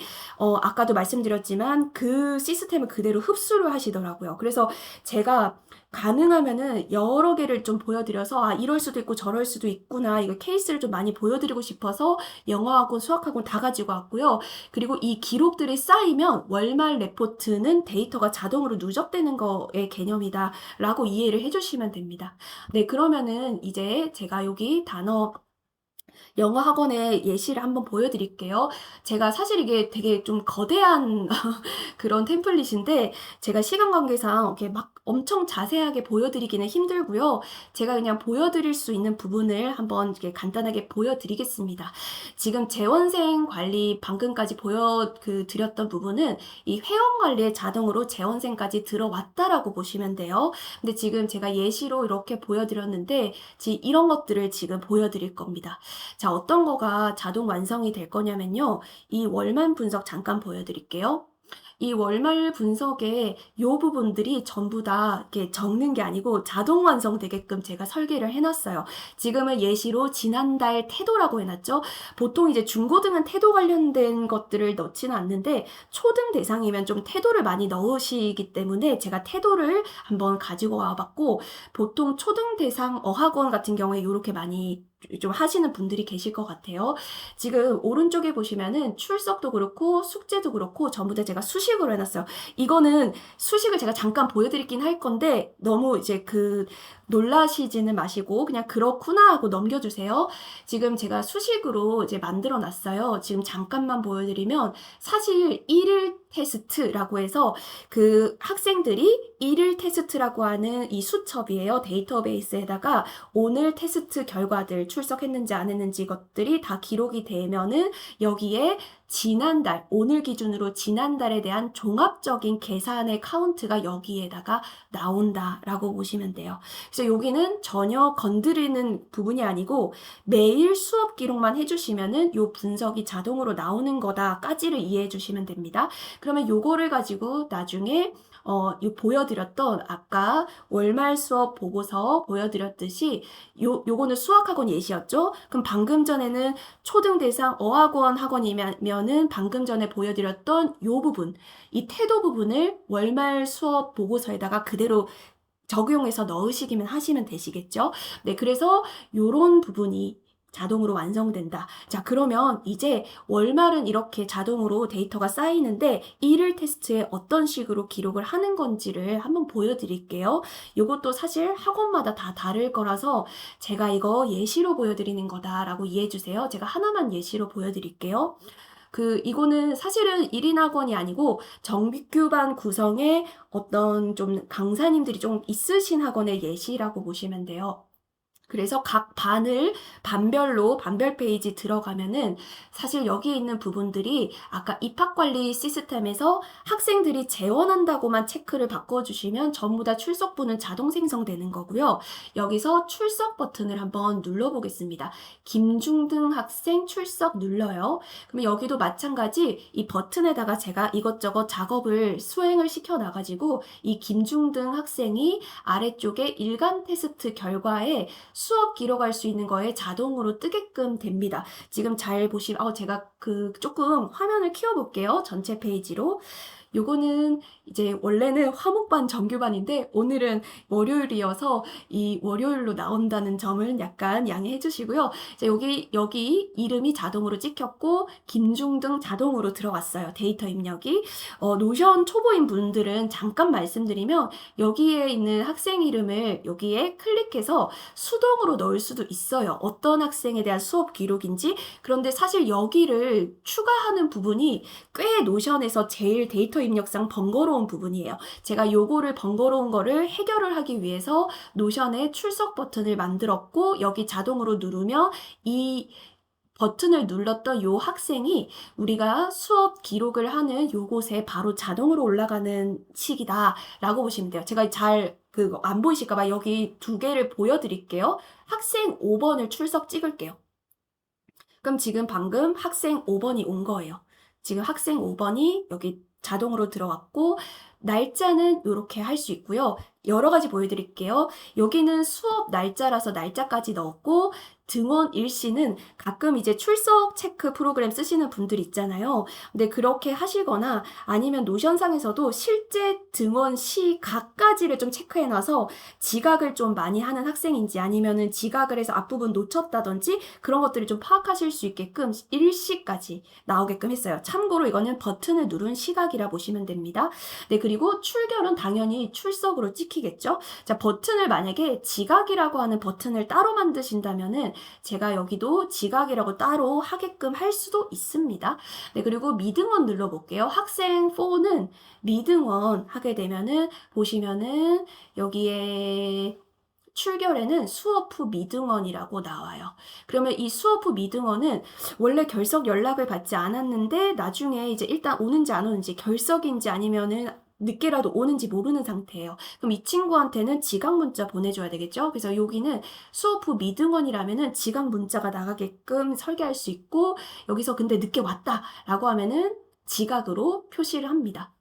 아까도 말씀드렸지만 그 시스템을 그대로 흡수를 하시더라고요. 그래서 제가 가능하면은 여러 개를 좀 보여드려서 아 이럴 수도 있고 저럴 수도 있구나 이거 케이스를 좀 많이 보여드리고 싶어서 영어학원 수학학원 다 가지고 왔고요. 그리고 이 기록들이 쌓이면 월말 레포트는 데이터가 자동으로 누적되는 거의 개념이다 라고 이해를 해주시면 됩니다. 네, 그러면은 이제 제가 여기 단어 영어 학원의 예시를 한번 보여드릴게요. 제가 사실 이게 되게 좀 거대한 그런 템플릿인데 제가 시간 관계상 이렇게 막 엄청 자세하게 보여드리기는 힘들고요. 제가 그냥 보여드릴 수 있는 부분을 한번 이렇게 간단하게 보여드리겠습니다. 지금 재원생 관리 방금까지 드렸던 부분은 이 회원 관리에 자동으로 재원생까지 들어왔다라고 보시면 돼요. 근데 지금 제가 예시로 이렇게 보여드렸는데 이런 것들을 지금 보여드릴 겁니다. 자, 어떤 거가 자동 완성이 될 거냐면요. 이 월말 분석 잠깐 보여드릴게요. 이 월말 분석의 요 부분들이 전부 다 이렇게 적는 게 아니고 자동 완성되게끔 제가 설계를 해놨어요. 지금은 예시로 지난달 태도라고 해놨죠. 보통 이제 중고등은 태도 관련된 것들을 넣지는 않는데 초등 대상이면 좀 태도를 많이 넣으시기 때문에 제가 태도를 한번 가지고 와봤고 보통 초등 대상 어학원 같은 경우에 이렇게 많이 좀 하시는 분들이 계실 것 같아요. 지금 오른쪽에 보시면은 출석도 그렇고 숙제도 그렇고 전부 다 제가 수식으로 해놨어요. 이거는 수식을 제가 잠깐 보여드리긴 할 건데 너무 이제 놀라시지는 마시고 그냥 그렇구나 하고 넘겨주세요. 지금 제가 수식으로 이제 만들어 놨어요. 지금 잠깐만 보여드리면 사실 1일 테스트라고 해서 그 학생들이 1일 테스트라고 하는 이 수첩이에요. 데이터베이스에다가 오늘 테스트 결과들 출석했는지 안 했는지 것들이 다 기록이 되면은 여기에 지난달, 오늘 기준으로 지난달에 대한 종합적인 계산의 카운트가 여기에다가 나온다라고 보시면 돼요. 그래서 여기는 전혀 건드리는 부분이 아니고 매일 수업 기록만 해주시면은 요 분석이 자동으로 나오는 거다까지를 이해해 주시면 됩니다. 그러면 요거를 가지고 나중에 보여드렸던 아까 월말 수업 보고서 보여드렸듯이 요거는 수학학원 예시였죠? 그럼 방금 전에는 초등 대상 어학원 학원이면은 방금 전에 보여드렸던 요 부분, 이 태도 부분을 월말 수업 보고서에다가 그대로 적용해서 넣으시기만 하시면 되시겠죠? 네, 그래서 요런 부분이 자동으로 완성된다. 자, 그러면 이제 월말은 이렇게 자동으로 데이터가 쌓이는데 1일 테스트에 어떤 식으로 기록을 하는 건지를 한번 보여드릴게요. 이것도 사실 학원마다 다 다를 거라서 제가 이거 예시로 보여드리는 거다라고 이해해주세요. 제가 하나만 예시로 보여드릴게요. 이거는 사실은 1인 학원이 아니고 정규반 구성의 어떤 좀 강사님들이 좀 있으신 학원의 예시라고 보시면 돼요. 그래서 각 반별로 반별 페이지 들어가면은 사실 여기 있는 부분들이 아까 입학관리 시스템에서 학생들이 재원한다고만 체크를 바꿔주시면 전부 다 출석부는 자동 생성되는 거고요. 여기서 출석 버튼을 한번 눌러보겠습니다. 김중등 학생 출석 눌러요. 그러면 여기도 마찬가지 이 버튼에다가 제가 이것저것 작업을 수행을 시켜놔가지고 이 김중등 학생이 아래쪽에 일간 테스트 결과에 수업 기록할 수 있는 거에 자동으로 뜨게끔 됩니다. 지금 잘 보시면 제가 조금 화면을 키워볼게요. 전체 페이지로. 요거는 이제 원래는 화목반 정규반인데 오늘은 월요일이어서 이 월요일로 나온다는 점을 약간 양해해 주시고요. 이제 여기 이름이 자동으로 찍혔고 김중등 자동으로 들어왔어요. 데이터 입력이. 노션 초보인 분들은 잠깐 말씀드리면 여기에 있는 학생 이름을 여기에 클릭해서 수동으로 넣을 수도 있어요. 어떤 학생에 대한 수업 기록인지. 그런데 사실 여기를 추가하는 부분이 꽤 노션에서 제일 데이터 입력상 번거로운 부분이에요. 제가 요거를 번거로운 거를 해결을 하기 위해서 노션에 출석 버튼을 만들었고 여기 자동으로 누르면 이 버튼을 눌렀던 요 학생이 우리가 수업 기록을 하는 요곳에 바로 자동으로 올라가는 식이다 라고 보시면 돼요. 제가 안 보이실까봐 여기 두 개를 보여드릴게요. 학생 5번을 출석 찍을게요. 그럼 지금 방금 학생 5번이 온 거예요. 지금 학생 5번이 여기 자동으로 들어왔고 날짜는 이렇게 할 수 있고요. 여러 가지 보여드릴게요. 여기는 수업 날짜라서 날짜까지 넣었고, 등원 일시는 가끔 이제 출석 체크 프로그램 쓰시는 분들 있잖아요. 근데 그렇게 하시거나 아니면 노션상에서도 실제 등원 시각까지를 좀 체크해놔서 지각을 좀 많이 하는 학생인지 아니면은 지각을 해서 앞부분 놓쳤다든지 그런 것들을 좀 파악하실 수 있게끔 일시까지 나오게끔 했어요. 참고로 이거는 버튼을 누른 시각이라 보시면 됩니다. 네, 그리고 출결은 당연히 출석으로 찍히겠죠. 자, 버튼을 만약에 지각이라고 하는 버튼을 따로 만드신다면은 제가 여기도 지각이라고 따로 하게끔 할 수도 있습니다. 네, 그리고 미등원 눌러볼게요. 학생 4는 미등원 하게 되면은 보시면은 여기에 출결에는 수업 후 미등원이라고 나와요. 그러면 이 수업 후 미등원은 원래 결석 연락을 받지 않았는데 나중에 이제 일단 오는지 안 오는지 결석인지 아니면은 늦게라도 오는지 모르는 상태예요. 그럼 이 친구한테는 지각 문자 보내줘야 되겠죠? 그래서 여기는 수업 후 미등원이라면은 지각 문자가 나가게끔 설계할 수 있고 여기서 근데 늦게 왔다라고 하면은 지각으로 표시를 합니다.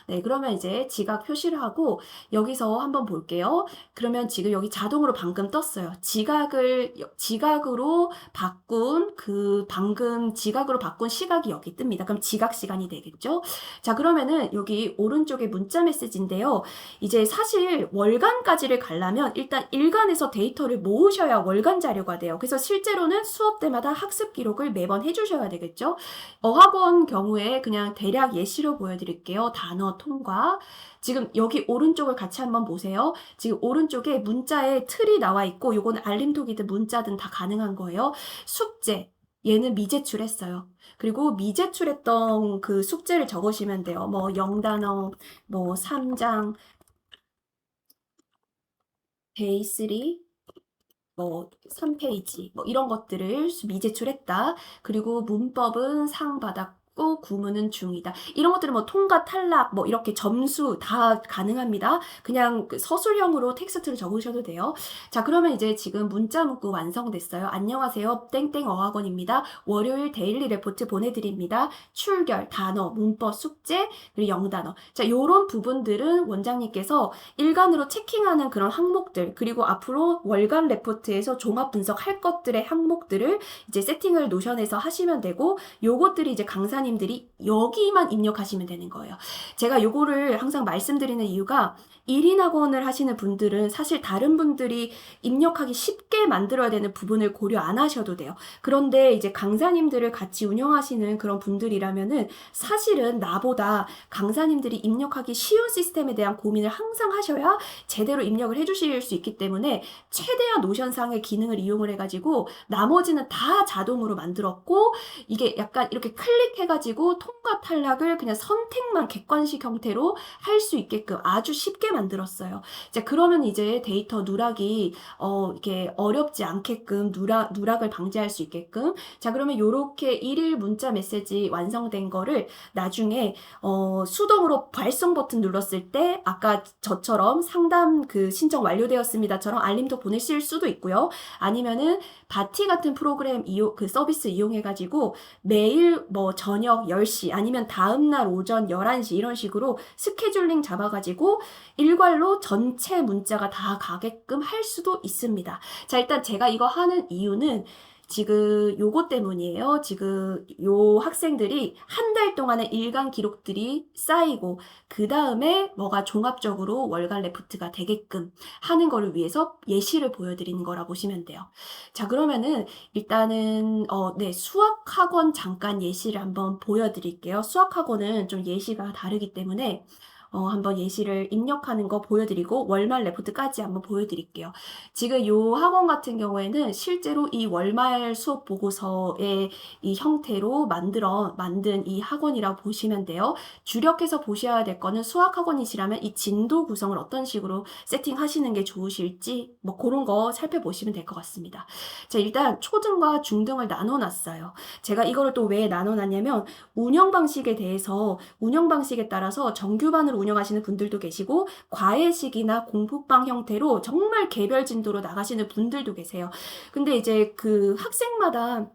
네, 그러면 이제 지각 표시를 하고 여기서 한번 볼게요. 그러면 지금 여기 자동으로 방금 떴어요. 지각으로 바꾼 방금 지각으로 바꾼 시각이 여기 뜹니다. 그럼 지각 시간이 되겠죠? 자, 그러면은 여기 오른쪽에 문자 메시지인데요. 이제 사실 월간까지를 가려면 일단 일간에서 데이터를 모으셔야 월간 자료가 돼요. 그래서 실제로는 수업 때마다 학습 기록을 매번 해주셔야 되겠죠? 어학원 경우에 그냥 대략 예시로 보여드릴게요. 단어 통과. 지금 여기 오른쪽을 같이 한번 보세요. 지금 오른쪽에 문자에 틀이 나와 있고 요거는 알림톡이든 문자든 다 가능한 거예요. 숙제. 얘는 미제출했어요. 그리고 미제출했던 그 숙제를 적으시면 돼요. 뭐 0단어, 뭐 3장, 데이 3, 뭐 3페이지 뭐 이런 것들을 미제출했다. 그리고 문법은 상 받았고 구문은 중이다. 이런 것들은 뭐 통과 탈락 뭐 이렇게 점수 다 가능합니다. 그냥 그 서술형으로 텍스트를 적으셔도 돼요. 자, 그러면 이제 지금 문자 문구 완성됐어요. 안녕하세요. 땡땡 어학원입니다. 월요일 데일리 레포트 보내드립니다. 출결, 단어, 문법, 숙제, 그리고 영단어. 자, 요런 부분들은 원장님께서 일간으로 체킹하는 그런 항목들, 그리고 앞으로 월간 레포트에서 종합 분석할 것들의 항목들을 이제 세팅을 노션에서 하시면 되고, 요것들이 이제 강사님들이 여기만 입력하시면 되는 거예요. 제가 요거를 항상 말씀드리는 이유가 1인 학원을 하시는 분들은 사실 다른 분들이 입력하기 쉽게 만들어야 되는 부분을 고려 안 하셔도 돼요. 그런데 이제 강사님들을 같이 운영하시는 그런 분들이라면은 사실은 나보다 강사님들이 입력하기 쉬운 시스템에 대한 고민을 항상 하셔야 제대로 입력을 해주실 수 있기 때문에 최대한 노션상의 기능을 이용을 해가지고 나머지는 다 자동으로 만들었고, 이게 약간 이렇게 클릭해가지고 통과 탈락을 그냥 선택만 객관식 형태로 할 수 있게끔 아주 쉽게 만들었어요. 자, 그러면 이제 데이터 누락이 이렇게 어렵지 않게끔 누락을 방지할 수 있게끔. 자, 그러면 요렇게 1일 문자 메시지 완성된 거를 나중에 수동으로 발송 버튼 눌렀을 때 아까 저처럼 상담 신청 완료되었습니다처럼 알림도 보내실 수도 있고요. 아니면은 바티 같은 프로그램 서비스 이용해가지고 매일 뭐 저녁 10시 아니면 다음날 오전 11시 이런 식으로 스케줄링 잡아가지고 일괄로 전체 문자가 다 가게끔 할 수도 있습니다. 자, 일단 제가 이거 하는 이유는 지금 요거 때문이에요. 지금 요 학생들이 한 달 동안의 일간 기록들이 쌓이고 그 다음에 뭐가 종합적으로 월간 레포트가 되게끔 하는 거를 위해서 예시를 보여드리는 거라 보시면 돼요. 자, 그러면은 일단은 네, 수학학원 잠깐 예시를 한번 보여드릴게요. 수학학원은 좀 예시가 다르기 때문에 한번 예시를 입력하는 거 보여드리고 월말 레포트까지 한번 보여드릴게요. 지금 요 학원 같은 경우에는 실제로 이 월말 수업 보고서의 이 형태로 만든 이 학원이라고 보시면 돼요. 주력해서 보셔야 될 거는 수학학원이시라면 이 진도 구성을 어떤 식으로 세팅하시는 게 좋으실지 뭐 그런 거 살펴보시면 될 것 같습니다. 자, 일단 초등과 중등을 나눠놨어요. 제가 이거를 또 왜 나눠놨냐면 운영 방식에 따라서 정규반으로 운영하시는 분들도 계시고 과외식이나 공부방 형태로 정말 개별 진도로 나가시는 분들도 계세요. 근데 이제 그 학생마다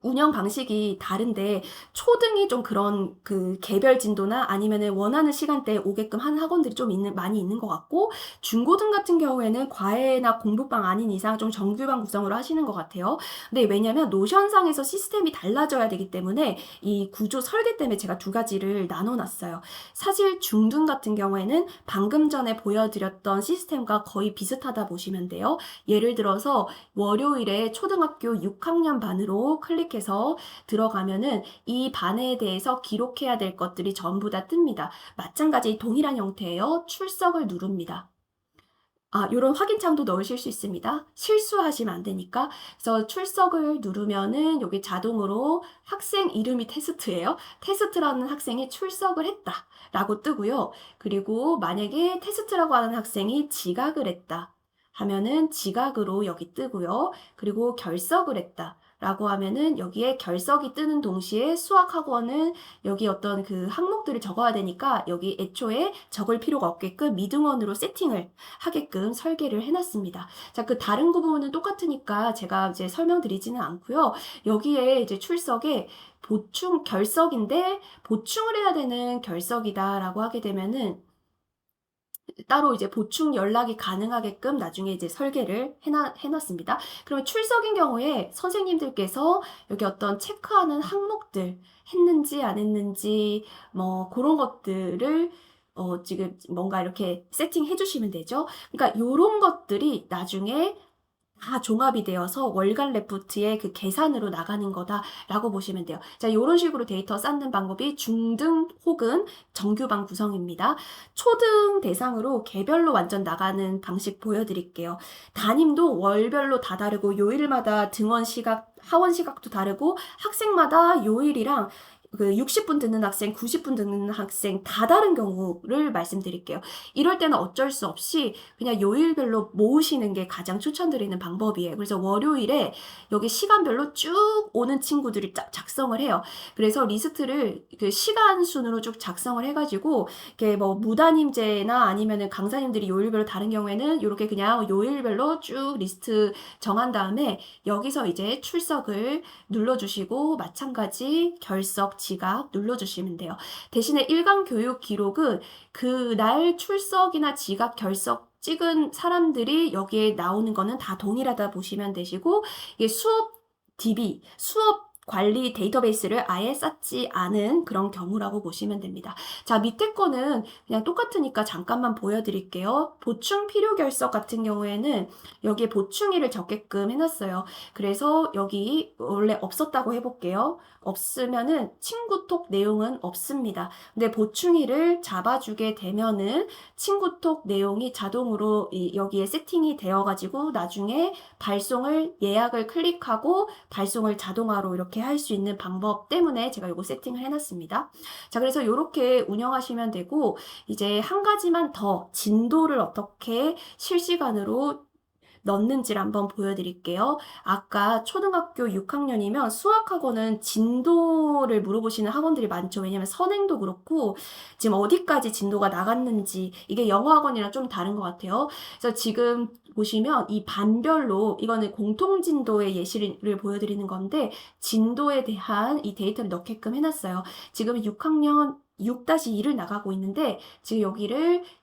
운영 방식이 다른데 초등이 좀 그런 그 개별 진도나 아니면은 원하는 시간대에 오게끔 하는 학원들이 좀 많이 있는 것 같고, 중고등 같은 경우에는 과외나 공부방 아닌 이상 좀 정규반 구성으로 하시는 것 같아요. 근데 왜냐면 노션상에서 시스템이 달라져야 되기 때문에 이 구조 설계 때문에 제가 두 가지를 나눠놨어요. 사실 중등 같은 경우에는 방금 전에 보여드렸던 시스템과 거의 비슷하다 보시면 돼요. 예를 들어서 월요일에 초등학교 6학년 반으로 클릭해서 들어가면은 이 반에 대해서 기록해야 될 것들이 전부 다 뜹니다. 마찬가지 동일한 형태예요. 출석을 누릅니다. 요런 확인창도 넣으실 수 있습니다. 실수하시면 안 되니까. 그래서 출석을 누르면은 여기 자동으로 학생 이름이 테스트예요. 테스트라는 학생이 출석을 했다 라고 뜨고요. 그리고 만약에 테스트라고 하는 학생이 지각을 했다 하면은 지각으로 여기 뜨고요. 그리고 결석을 했다 라고 하면은 여기에 결석이 뜨는 동시에 수학학원은 여기 어떤 그 항목들을 적어야 되니까 여기 애초에 적을 필요가 없게끔 미등원으로 세팅을 하게끔 설계를 해놨습니다. 자, 그 다른 부분은 똑같으니까 제가 이제 설명드리지는 않고요. 여기에 이제 출석에 보충 결석인데 보충을 해야 되는 결석이다라고 하게 되면은 따로 이제 보충 연락이 가능하게끔 나중에 이제 설계를 해놨습니다. 그러면 출석인 경우에 선생님들께서 여기 어떤 체크하는 항목들 했는지 안 했는지 뭐 그런 것들을 지금 뭔가 이렇게 세팅해 주시면 되죠. 그러니까 요런 것들이 나중에 다 종합이 되어서 월간 레포트의 그 계산으로 나가는 거다라고 보시면 돼요. 자, 이런 식으로 데이터 쌓는 방법이 중등 혹은 정규반 구성입니다. 초등 대상으로 개별로 완전 나가는 방식 보여드릴게요. 담임도 월별로 다 다르고 요일마다 등원 시각, 하원 시각도 다르고 학생마다 요일이랑 그 60분 듣는 학생, 90분 듣는 학생 다 다른 경우를 말씀드릴게요. 이럴 때는 어쩔 수 없이 그냥 요일별로 모으시는 게 가장 추천드리는 방법이에요. 그래서 월요일에 여기 시간별로 쭉 오는 친구들이 작성을 해요. 그래서 리스트를 그 시간 순으로 쭉 작성을 해가지고 이렇게 뭐 무담임제나 아니면은 강사님들이 요일별로 다른 경우에는 이렇게 그냥 요일별로 쭉 리스트 정한 다음에 여기서 이제 출석을 눌러주시고 마찬가지 결석, 지각 눌러주시면 돼요. 대신에 일강 교육 기록은 그날 출석이나 지각, 결석 찍은 사람들이 여기에 나오는 거는 다 동일하다 보시면 되시고, 이게 수업 DB, 수업 관리 데이터베이스를 아예 쌓지 않은 그런 경우라고 보시면 됩니다. 자, 밑에 거는 그냥 똑같으니까 잠깐만 보여드릴게요. 보충 필요 결석 같은 경우에는 여기에 보충일을 적게끔 해놨어요. 그래서 여기 원래 없었다고 해볼게요. 없으면은 친구톡 내용은 없습니다. 근데 보충일을 잡아주게 되면은 친구톡 내용이 자동으로 여기에 세팅이 되어가지고 나중에 발송을 예약을 클릭하고 발송을 자동화로 이렇게 할 수 있는 방법 때문에 제가 이거 세팅을 해놨습니다. 자, 그래서 이렇게 운영하시면 되고, 이제 한 가지만 더 진도를 어떻게 실시간으로 넣는지를 한번 보여드릴게요. 아까 초등학교 6학년이면 수학학원은 진도를 물어보시는 학원들이 많죠. 왜냐면 선행도 그렇고 지금 어디까지 진도가 나갔는지, 이게 영어학원이랑 좀 다른 것 같아요. 그래서 지금 보시면 이 반별로 이거는 공통진도의 예시를 보여드리는 건데 진도에 대한 이 데이터를 넣게끔 해놨어요. 지금 6학년 6-2를 나가고 있는데 지금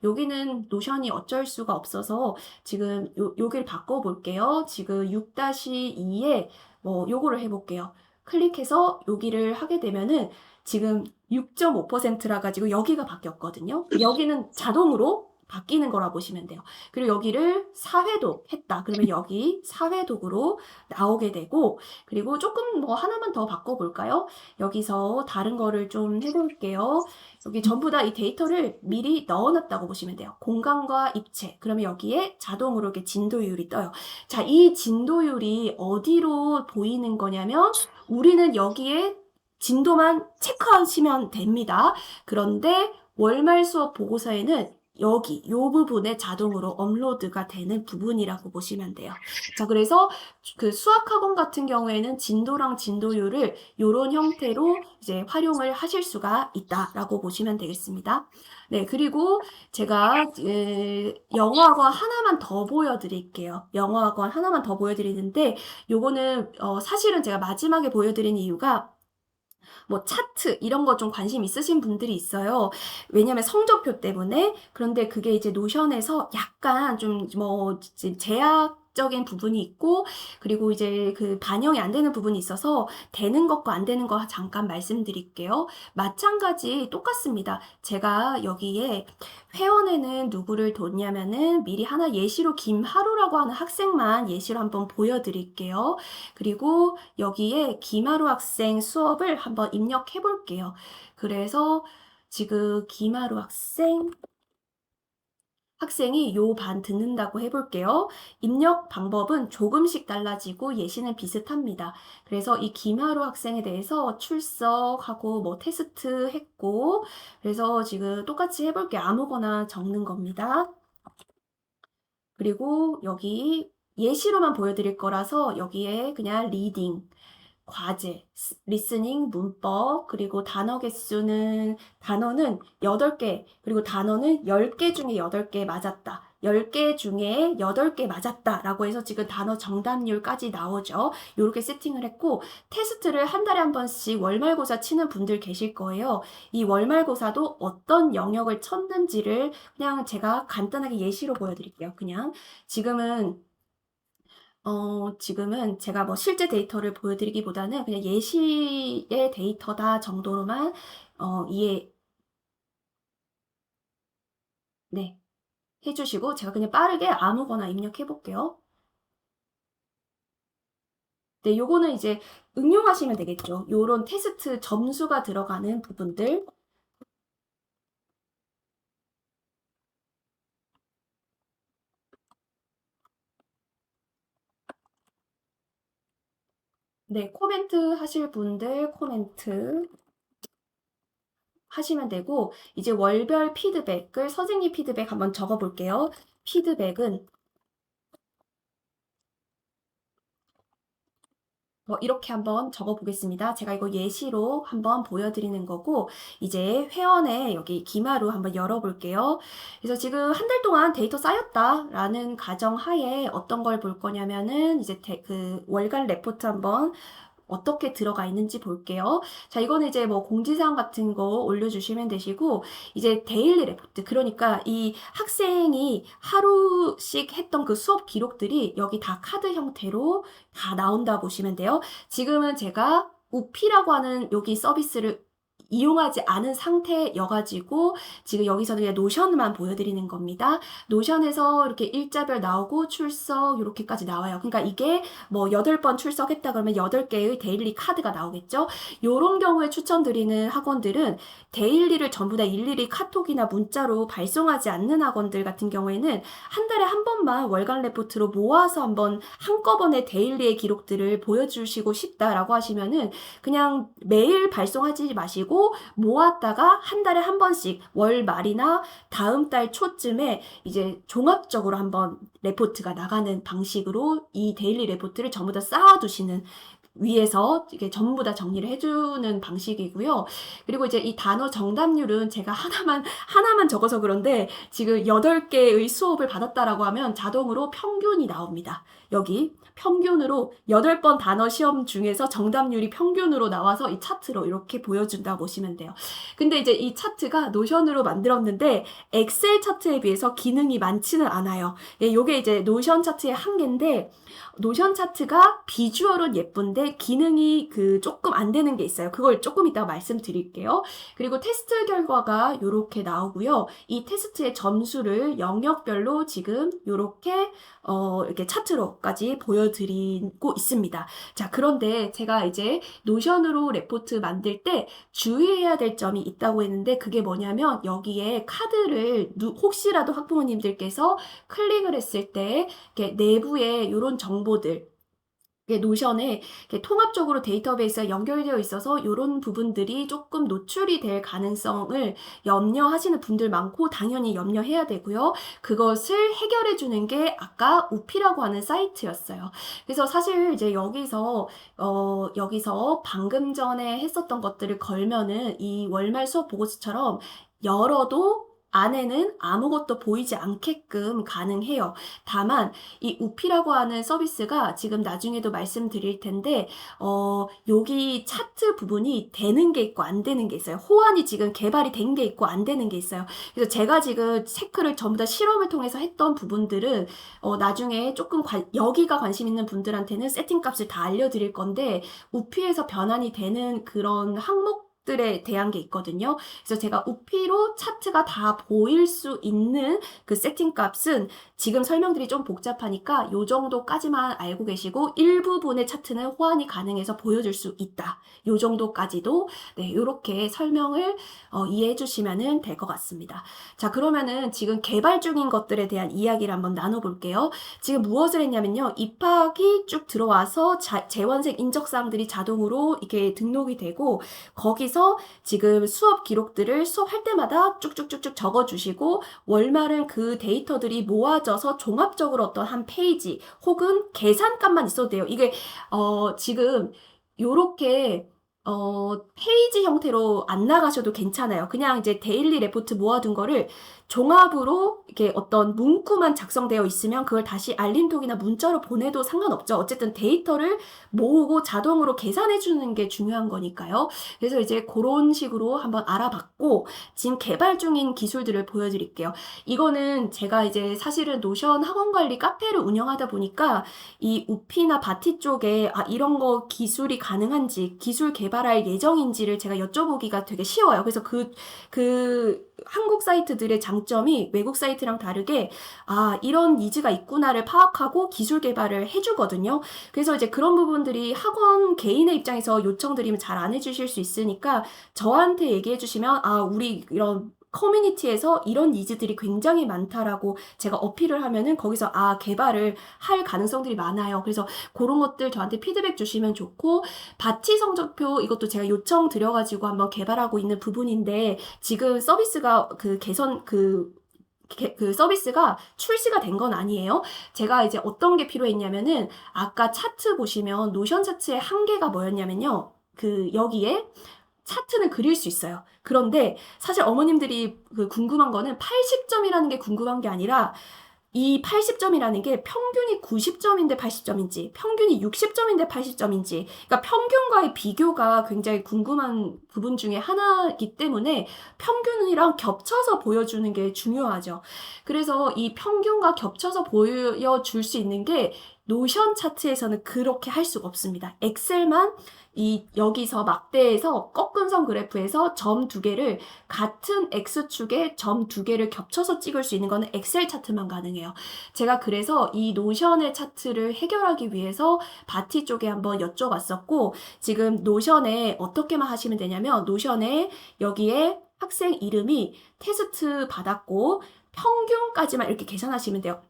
여기는 노션이 어쩔 수가 없어서 지금 여기를 바꿔볼게요. 지금 6-2에 요거를 해볼게요. 클릭해서 여기를 하게 되면은 지금 6.5%라 가지고 여기가 바뀌었거든요. 여기는 자동으로 바뀌는 거라 보시면 돼요. 그리고 여기를 4회독 했다. 그러면 여기 4회독으로 나오게 되고, 그리고 조금 하나만 더 바꿔볼까요? 여기서 다른 거를 좀 해볼게요. 여기 전부 다 이 데이터를 미리 넣어놨다고 보시면 돼요. 공간과 입체. 그러면 여기에 자동으로 이렇게 진도율이 떠요. 자, 이 진도율이 어디로 보이는 거냐면 우리는 여기에 진도만 체크하시면 됩니다. 그런데 월말 수업 보고서에는 여기 요 부분에 자동으로 업로드가 되는 부분이라고 보시면 돼요. 자, 그래서 그 수학학원 같은 경우에는 진도랑 진도율을 요런 형태로 이제 활용을 하실 수가 있다라고 보시면 되겠습니다. 네, 그리고 제가 영어학원 하나만 더 보여드릴게요. 영어학원 하나만 더 보여드리는데 요거는 사실은 제가 마지막에 보여드린 이유가 뭐 차트 이런 거 좀 관심 있으신 분들이 있어요. 왜냐면 성적표 때문에. 그런데 그게 이제 노션에서 약간 좀 뭐 제약적인 부분이 있고, 그리고 이제 그 반영이 안 되는 부분이 있어서 되는 것과 안 되는 거 잠깐 말씀드릴게요. 마찬가지 똑같습니다. 제가 여기에 회원에는 누구를 뒀냐면은 미리 하나 예시로 김하루라고 하는 학생만 예시로 한번 보여드릴게요. 그리고 여기에 김하루 학생 수업을 한번 입력해 볼게요. 그래서 지금 김하루 학생이 요 반 듣는다고 해볼게요. 입력 방법은 조금씩 달라지고 예시는 비슷합니다. 그래서 이 김하루 학생에 대해서 출석하고 뭐 테스트 했고, 그래서 지금 똑같이 해볼게요. 아무거나 적는 겁니다. 그리고 여기 예시로만 보여드릴 거라서 여기에 그냥 리딩, 과제, 리스닝, 문법, 그리고 단어 개수는, 단어는 8개, 그리고 단어는 10개 중에 8개 맞았다. 10개 중에 8개 맞았다. 라고 해서 지금 단어 정답률까지 나오죠. 이렇게 세팅을 했고, 테스트를 한 달에 한 번씩 월말고사 치는 분들 계실 거예요. 이 월말고사도 어떤 영역을 쳤는지를 그냥 제가 간단하게 예시로 보여드릴게요. 그냥 지금은 제가 뭐 실제 데이터를 보여드리기보다는 그냥 예시의 데이터다 정도로만 이해, 네, 해주시고 제가 그냥 빠르게 아무거나 입력해 볼게요. 네, 요거는 이제 응용하시면 되겠죠. 요런 테스트 점수가 들어가는 부분들. 네, 코멘트 하실 분들 코멘트 하시면 되고, 이제 월별 피드백을 선생님 피드백 한번 적어 볼게요. 피드백은 뭐 이렇게 한번 적어 보겠습니다. 제가 이거 예시로 한번 보여드리는 거고, 이제 회원에 여기 기마로 한번 열어볼게요. 그래서 지금 한 달 동안 데이터 쌓였다라는 가정하에 어떤 걸 볼 거냐면은 이제 그 월간 레포트 한번 어떻게 들어가 있는지 볼게요. 자, 이거는 이제 뭐 공지사항 같은 거 올려주시면 되시고, 이제 데일리 레포트. 그러니까 이 학생이 하루씩 했던 그 수업 기록들이 여기 다 카드 형태로 다 나온다 보시면 돼요. 지금은 제가 우피라고 하는 여기 서비스를 이용하지 않은 상태여가지고 지금 여기서는 그냥 노션만 보여드리는 겁니다. 노션에서 이렇게 일자별 나오고 출석 이렇게까지 나와요. 그러니까 이게 뭐 8번 출석했다 그러면 8개의 데일리 카드가 나오겠죠. 요런 경우에 추천드리는 학원들은 데일리를 전부 다 일일이 카톡이나 문자로 발송하지 않는 학원들 같은 경우에는 한 달에 한 번만 월간 레포트로 모아서 한번 한꺼번에 데일리의 기록들을 보여주시고 싶다라고 하시면은 그냥 매일 발송하지 마시고 모았다가 한 달에 한 번씩 월 말이나 다음 달 초쯤에 이제 종합적으로 한번 레포트가 나가는 방식으로 이 데일리 레포트를 전부 다 쌓아두시는 위에서 이게 전부 다 정리를 해주는 방식이고요. 그리고 이제 이 단어 정답률은 제가 하나만 적어서 그런데 지금 8개의 수업을 받았다라고 하면 자동으로 평균이 나옵니다. 여기 평균으로 8번 단어 시험 중에서 정답률이 평균으로 나와서 이 차트로 이렇게 보여준다 보시면 돼요. 근데 이제 이 차트가 노션으로 만들었는데 엑셀 차트에 비해서 기능이 많지는 않아요. 예, 요게 이제 노션 차트의 한계인데 노션 차트가 비주얼은 예쁜데 기능이 그 조금 안 되는 게 있어요. 그걸 조금 이따가 말씀드릴게요. 그리고 테스트 결과가 이렇게 나오고요. 이 테스트의 점수를 영역별로 지금 이렇게 차트로까지 보여드리고 있습니다. 자, 그런데 제가 이제 노션으로 레포트 만들 때 주의해야 될 점이 있다고 했는데 그게 뭐냐면 여기에 카드를 혹시라도 학부모님들께서 클릭을 했을 때 이렇게 내부에 이런 정보들 노션에 통합적으로 데이터베이스가 연결되어 있어서 이런 부분들이 조금 노출이 될 가능성을 염려하시는 분들 많고 당연히 염려해야 되고요. 그것을 해결해 주는 게 아까 우피라고 하는 사이트였어요. 그래서 사실 이제 여기서 방금 전에 했었던 것들을 걸면은 이 월말 수업 보고서처럼 열어도 안에는 아무것도 보이지 않게끔 가능해요. 다만 이 우피라고 하는 서비스가 지금 나중에도 말씀드릴 텐데 여기 차트 부분이 되는 게 있고 안 되는 게 있어요. 호환이 지금 개발이 된 게 있고 안 되는 게 있어요. 그래서 제가 지금 체크를 전부 다 실험을 통해서 했던 부분들은 나중에 조금 여기가 관심 있는 분들한테는 세팅 값을 다 알려드릴 건데 우피에서 변환이 되는 그런 항목들에 대한 게 있거든요. 그래서 제가 우피로 차트가 다 보일 수 있는 그 세팅 값은 지금 설명들이 좀 복잡하니까 요 정도까지만 알고 계시고 일부분의 차트는 호환이 가능해서 보여줄 수 있다. 요 정도까지도 요렇게 설명을 이해해 주시면 될 것 같습니다. 자, 그러면은 지금 개발 중인 것들에 대한 이야기를 한번 나눠볼게요. 지금 무엇을 했냐면요. 입학이 쭉 들어와서 재원생 인적사항들이 자동으로 이렇게 등록이 되고 거기서 지금 수업 기록들을 수업할 때마다 쭉쭉쭉쭉 적어주시고 월말은 그 데이터들이 모아져서 종합적으로 어떤 한 페이지 혹은 계산값만 있어도 돼요. 이게 지금 요렇게 페이지 형태로 안 나가셔도 괜찮아요. 그냥 이제 데일리 레포트 모아둔 거를 종합으로 이렇게 어떤 문구만 작성되어 있으면 그걸 다시 알림톡이나 문자로 보내도 상관없죠. 어쨌든 데이터를 모으고 자동으로 계산해 주는 게 중요한 거니까요. 그래서 이제 그런 식으로 한번 알아봤고 지금 개발 중인 기술들을 보여드릴게요. 이거는 제가 이제 사실은 노션 학원 관리 카페를 운영하다 보니까 이 우피나 바티 쪽에 이런 거 기술이 가능한지 기술 개발할 예정인지를 제가 여쭤보기가 되게 쉬워요. 그래서 그 한국 사이트들의 장점이 외국 사이트랑 다르게 이런 니즈가 있구나를 파악하고 기술 개발을 해주거든요. 그래서 이제 그런 부분들이 학원 개인의 입장에서 요청드리면 잘 안 해주실 수 있으니까 저한테 얘기해 주시면 우리 이런 커뮤니티에서 이런 니즈들이 굉장히 많다라고 제가 어필을 하면은 거기서 개발을 할 가능성들이 많아요. 그래서 그런 것들 저한테 피드백 주시면 좋고 바티 성적표 이것도 제가 요청 드려가지고 한번 개발하고 있는 부분인데 지금 서비스가 그 서비스가 출시가 된 건 아니에요. 제가 이제 어떤 게 필요했냐면은 아까 차트 보시면 노션 차트의 한계가 뭐였냐면요. 여기에 차트는 그릴 수 있어요. 그런데 사실 어머님들이 궁금한 거는 80점이라는 게 궁금한 게 아니라 이 80점이라는 게 평균이 90점인데 80점인지 평균이 60점인데 80점인지 그러니까 평균과의 비교가 굉장히 궁금한 부분 중에 하나이기 때문에 평균이랑 겹쳐서 보여주는 게 중요하죠. 그래서 이 평균과 겹쳐서 보여줄 수 있는 게 노션 차트에서는 그렇게 할 수가 없습니다. 엑셀만 여기서 막대에서 꺾은 선 그래프에서 점 두 개를 같은 X축에 점 두 개를 겹쳐서 찍을 수 있는 거는 엑셀 차트만 가능해요. 제가 그래서 이 노션의 차트를 해결하기 위해서 바티 쪽에 한번 여쭤봤었고 지금 노션에 어떻게만 하시면 되냐면 노션에 여기에 학생 이름이 테스트 받았고 평균까지만 이렇게 계산하시면 돼요.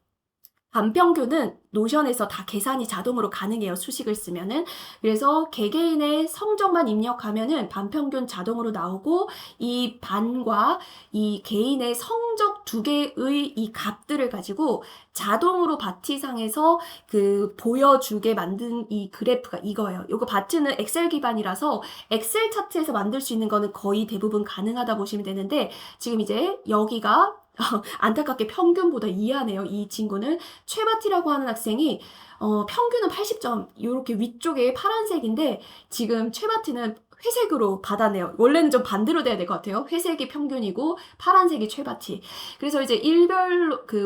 반평균은 노션에서 다 계산이 자동으로 가능해요. 수식을 쓰면은. 그래서 개개인의 성적만 입력하면은 반평균 자동으로 나오고 이 반과 이 개인의 성적 두 개의 이 값들을 가지고 자동으로 바티상에서 보여주게 만든 이 그래프가 이거예요. 요거 바티는 엑셀 기반이라서 엑셀 차트에서 만들 수 있는 거는 거의 대부분 가능하다 보시면 되는데 지금 이제 여기가 안타깝게 평균보다 이하네요. 이 친구는 최바티라고 하는 학생이 평균은 80점 이렇게 위쪽에 파란색인데 지금 최바티는 회색으로 받아내요. 원래는 좀 반대로 돼야 될 것 같아요. 회색이 평균이고 파란색이 최바티. 그래서 이제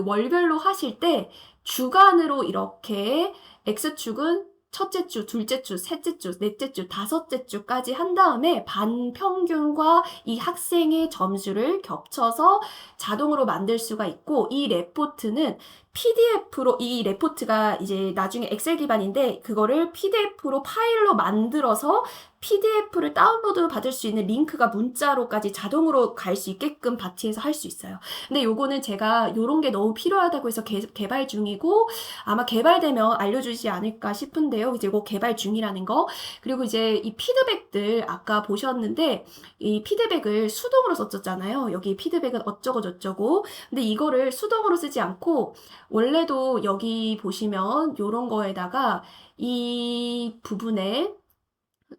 월별로 하실 때 주간으로 이렇게 X축은 첫째 주, 둘째 주, 셋째 주, 넷째 주, 다섯째 주까지 한 다음에 반평균과 이 학생의 점수를 겹쳐서 자동으로 만들 수가 있고, 이 레포트는 PDF로, 이 레포트가 이제 나중에 엑셀 기반인데 그거를 PDF로 파일로 만들어서 PDF를 다운로드 받을 수 있는 링크가 문자로까지 자동으로 갈 수 있게끔 바티에서 할 수 있어요. 근데 요거는 제가 요런 게 너무 필요하다고 해서 개발 중이고, 아마 개발되면 알려주지 않을까 싶은데요. 이제 곧 개발 중이라는 거. 그리고 이제 이 피드백들 아까 보셨는데, 이 피드백을 수동으로 썼었잖아요. 여기 피드백은 어쩌고 저쩌고. 근데 이거를 수동으로 쓰지 않고, 원래도 여기 보시면 요런 거에다가 이 부분에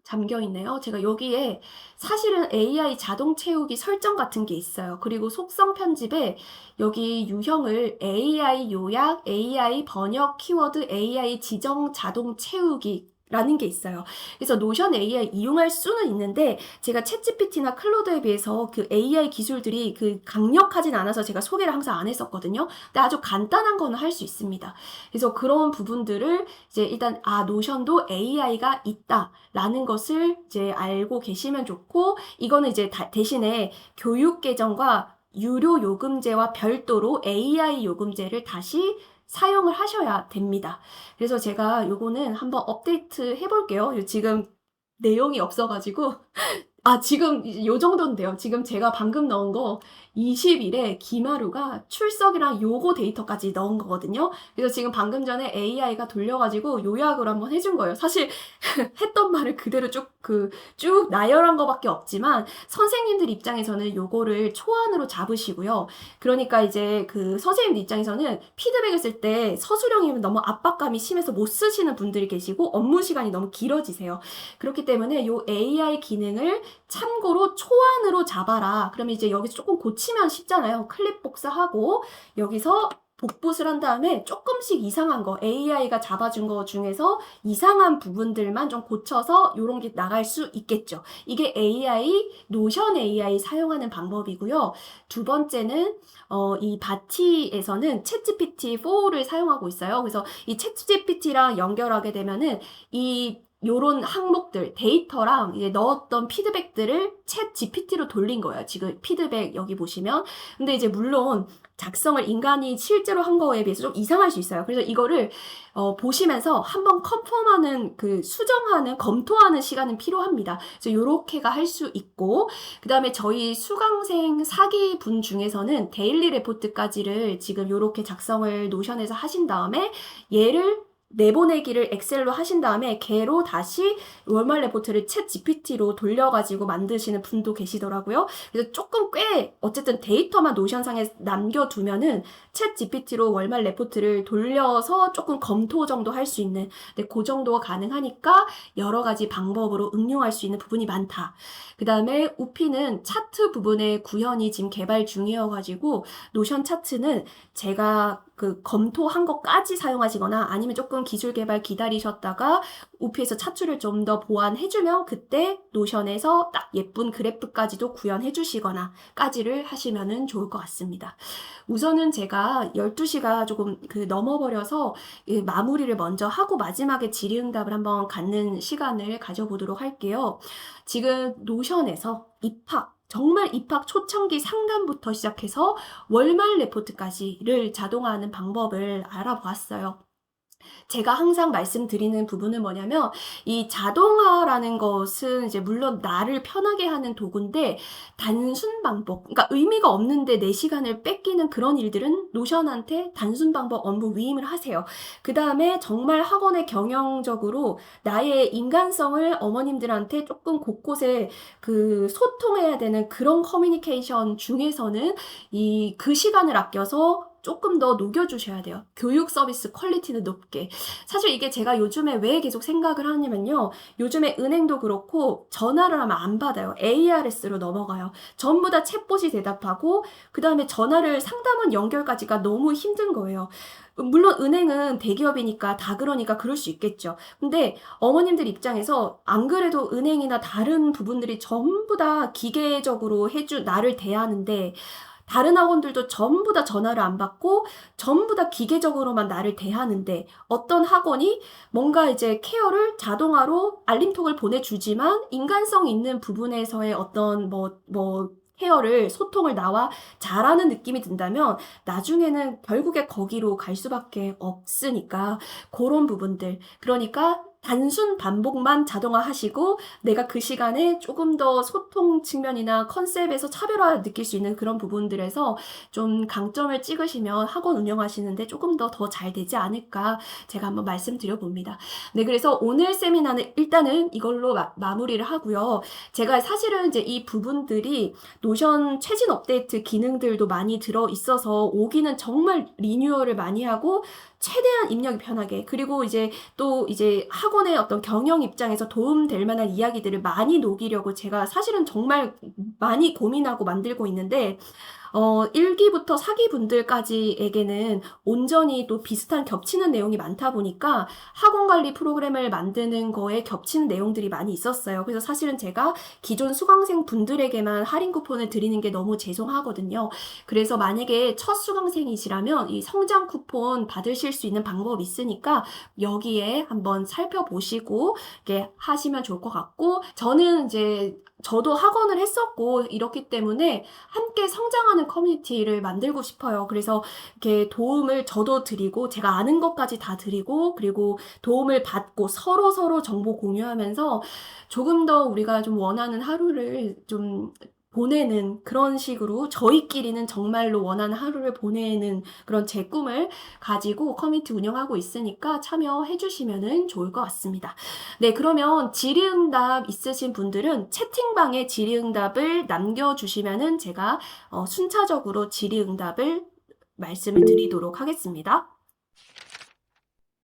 잠겨 있네요. 제가 여기에 사실은 AI 자동 채우기 설정 같은 게 있어요. 그리고 속성 편집에 여기 유형을 AI 요약, AI 번역 키워드, AI 지정 자동 채우기 라는 게 있어요. 그래서 노션 AI 이용할 수는 있는데 제가 챗GPT나 클로드에 비해서 그 AI 기술들이 그 강력하진 않아서 제가 소개를 항상 안 했었거든요. 근데 아주 간단한 거는 할 수 있습니다. 그래서 그런 부분들을 이제 일단 노션도 AI가 있다라는 것을 이제 알고 계시면 좋고, 이거는 이제 대신에 교육 계정과 유료 요금제와 별도로 AI 요금제를 다시 사용을 하셔야 됩니다. 그래서 제가 요거는 한번 업데이트 해볼게요. 지금 내용이 없어가지고 지금 요 정도는 돼요. 지금 제가 방금 넣은 거 20일에 김하루가 출석이랑 요거 데이터까지 넣은 거거든요. 그래서 지금 방금 전에 AI가 돌려가지고 요약을 한번 해준 거예요. 사실 했던 말을 그대로 쭉 나열한 거밖에 없지만 선생님들 입장에서는 요거를 초안으로 잡으시고요. 그러니까 이제 그 선생님들 입장에서는 피드백을 쓸 때 서술형이면 너무 압박감이 심해서 못 쓰시는 분들이 계시고 업무 시간이 너무 길어지세요. 그렇기 때문에 요 AI 기능을 참고로 초안으로 잡아라. 그러면 이제 여기서 조금 고치면 쉽잖아요. 클립 복사하고 여기서 복붙을 한 다음에 조금씩 이상한 거, AI가 잡아준 거 중에서 이상한 부분들만 좀 고쳐서 요런 게 나갈 수 있겠죠. 이게 노션 AI 사용하는 방법이고요. 두 번째는 이 바티에서는 챗GPT4를 사용하고 있어요. 그래서 이 챗GPT랑 연결하게 되면은 요런 항목들, 데이터랑 이제 넣었던 피드백들을 챗 GPT로 돌린 거예요. 지금 피드백 여기 보시면. 근데 이제 물론 작성을 인간이 실제로 한 거에 비해서 좀 이상할 수 있어요. 그래서 이거를 보시면서 한번 컨펌하는 수정하는, 검토하는 시간은 필요합니다. 그래서 요렇게가 할 수 있고, 그 다음에 저희 수강생 4기분 중에서는 데일리 레포트까지를 지금 요렇게 작성을 노션에서 하신 다음에 얘를 내보내기를 엑셀로 하신 다음에 걔로 다시 월말 레포트를 챗 GPT로 돌려가지고 만드시는 분도 계시더라고요. 그래서 조금 꽤 어쨌든 데이터만 노션상에 남겨두면은 챗 GPT로 월말 레포트를 돌려서 조금 검토 정도 할 수 있는, 근데 그 정도가 가능하니까 여러 가지 방법으로 응용할 수 있는 부분이 많다. 그 다음에 우피는 차트 부분의 구현이 지금 개발 중이어가지고 노션 차트는 제가 검토한 것까지 사용하시거나 아니면 조금 기술 개발 기다리셨다가 우피에서 차트를 좀 더 보완해주면 그때 노션에서 딱 예쁜 그래프까지도 구현해 주시거나 까지를 하시면은 좋을 것 같습니다. 우선은 제가 12시가 조금 넘어버려서 마무리를 먼저 하고 마지막에 질의응답을 한번 갖는 시간을 가져보도록 할게요. 지금 노션에서 정말 입학 초창기 상담부터 시작해서 월말 레포트까지를 자동화하는 방법을 알아보았어요. 제가 항상 말씀드리는 부분은 뭐냐면 이 자동화라는 것은 이제 물론 나를 편하게 하는 도구인데 단순 방법, 그러니까 의미가 없는데 내 시간을 뺏기는 그런 일들은 노션한테 단순 방법 업무 위임을 하세요. 그 다음에 정말 학원의 경영적으로 나의 인간성을 어머님들한테 조금 곳곳에 소통해야 되는 그런 커뮤니케이션 중에서는 그 시간을 아껴서 조금 더 녹여주셔야 돼요. 교육 서비스 퀄리티는 높게. 사실 이게 제가 요즘에 왜 계속 생각을 하냐면요. 요즘에 은행도 그렇고 전화를 하면 안 받아요. ARS로 넘어가요. 전부 다 챗봇이 대답하고 그 다음에 전화를 상담원 연결까지가 너무 힘든 거예요. 물론 은행은 대기업이니까 다 그러니까 그럴 수 있겠죠. 근데 어머님들 입장에서 안 그래도 은행이나 다른 부분들이 전부 다 기계적으로 나를 대하는데 다른 학원들도 전부 다 전화를 안 받고 전부 다 기계적으로만 나를 대하는데 어떤 학원이 뭔가 이제 케어를 자동화로 알림톡을 보내주지만 인간성 있는 부분에서의 어떤 소통을 나와 잘하는 느낌이 든다면 나중에는 결국에 거기로 갈 수밖에 없으니까 그런 부분들. 그러니까 단순 반복만 자동화하시고 내가 그 시간에 조금 더 소통 측면이나 컨셉에서 차별화 느낄 수 있는 그런 부분들에서 좀 강점을 찍으시면 학원 운영하시는데 조금 더 잘 되지 않을까 제가 한번 말씀드려 봅니다. 네, 그래서 오늘 세미나는 일단은 이걸로 마무리를 하고요. 제가 사실은 이제 이 부분들이 노션 최신 업데이트 기능들도 많이 들어 있어서 오기는 정말 리뉴얼을 많이 하고 최대한 입력이 편하게, 그리고 이제 또 이제 학원의 어떤 경영 입장에서 도움될 만한 이야기들을 많이 녹이려고 제가 사실은 정말 많이 고민하고 만들고 있는데 1기부터 4기 분들까지에게는 온전히 또 비슷한 겹치는 내용이 많다 보니까 학원 관리 프로그램을 만드는 거에 겹치는 내용들이 많이 있었어요. 그래서 사실은 제가 기존 수강생 분들에게만 할인 쿠폰을 드리는 게 너무 죄송하거든요. 그래서 만약에 첫 수강생이시라면 이 성장 쿠폰 받으실 수 있는 방법이 있으니까 여기에 한번 살펴보시고 이렇게 하시면 좋을 것 같고, 저도 학원을 했었고 이렇기 때문에 함께 성장하는 커뮤니티를 만들고 싶어요. 그래서 이렇게 도움을 저도 드리고 제가 아는 것까지 다 드리고 그리고 도움을 받고 서로 정보 공유하면서 조금 더 우리가 좀 원하는 하루를 좀 보내는 그런 식으로, 저희끼리는 정말로 원하는 하루를 보내는 그런 제 꿈을 가지고 커뮤니티 운영하고 있으니까 참여해 주시면 좋을 것 같습니다. 네, 그러면 질의응답 있으신 분들은 채팅방에 질의응답을 남겨주시면은 제가 순차적으로 질의응답을 말씀을 드리도록 하겠습니다.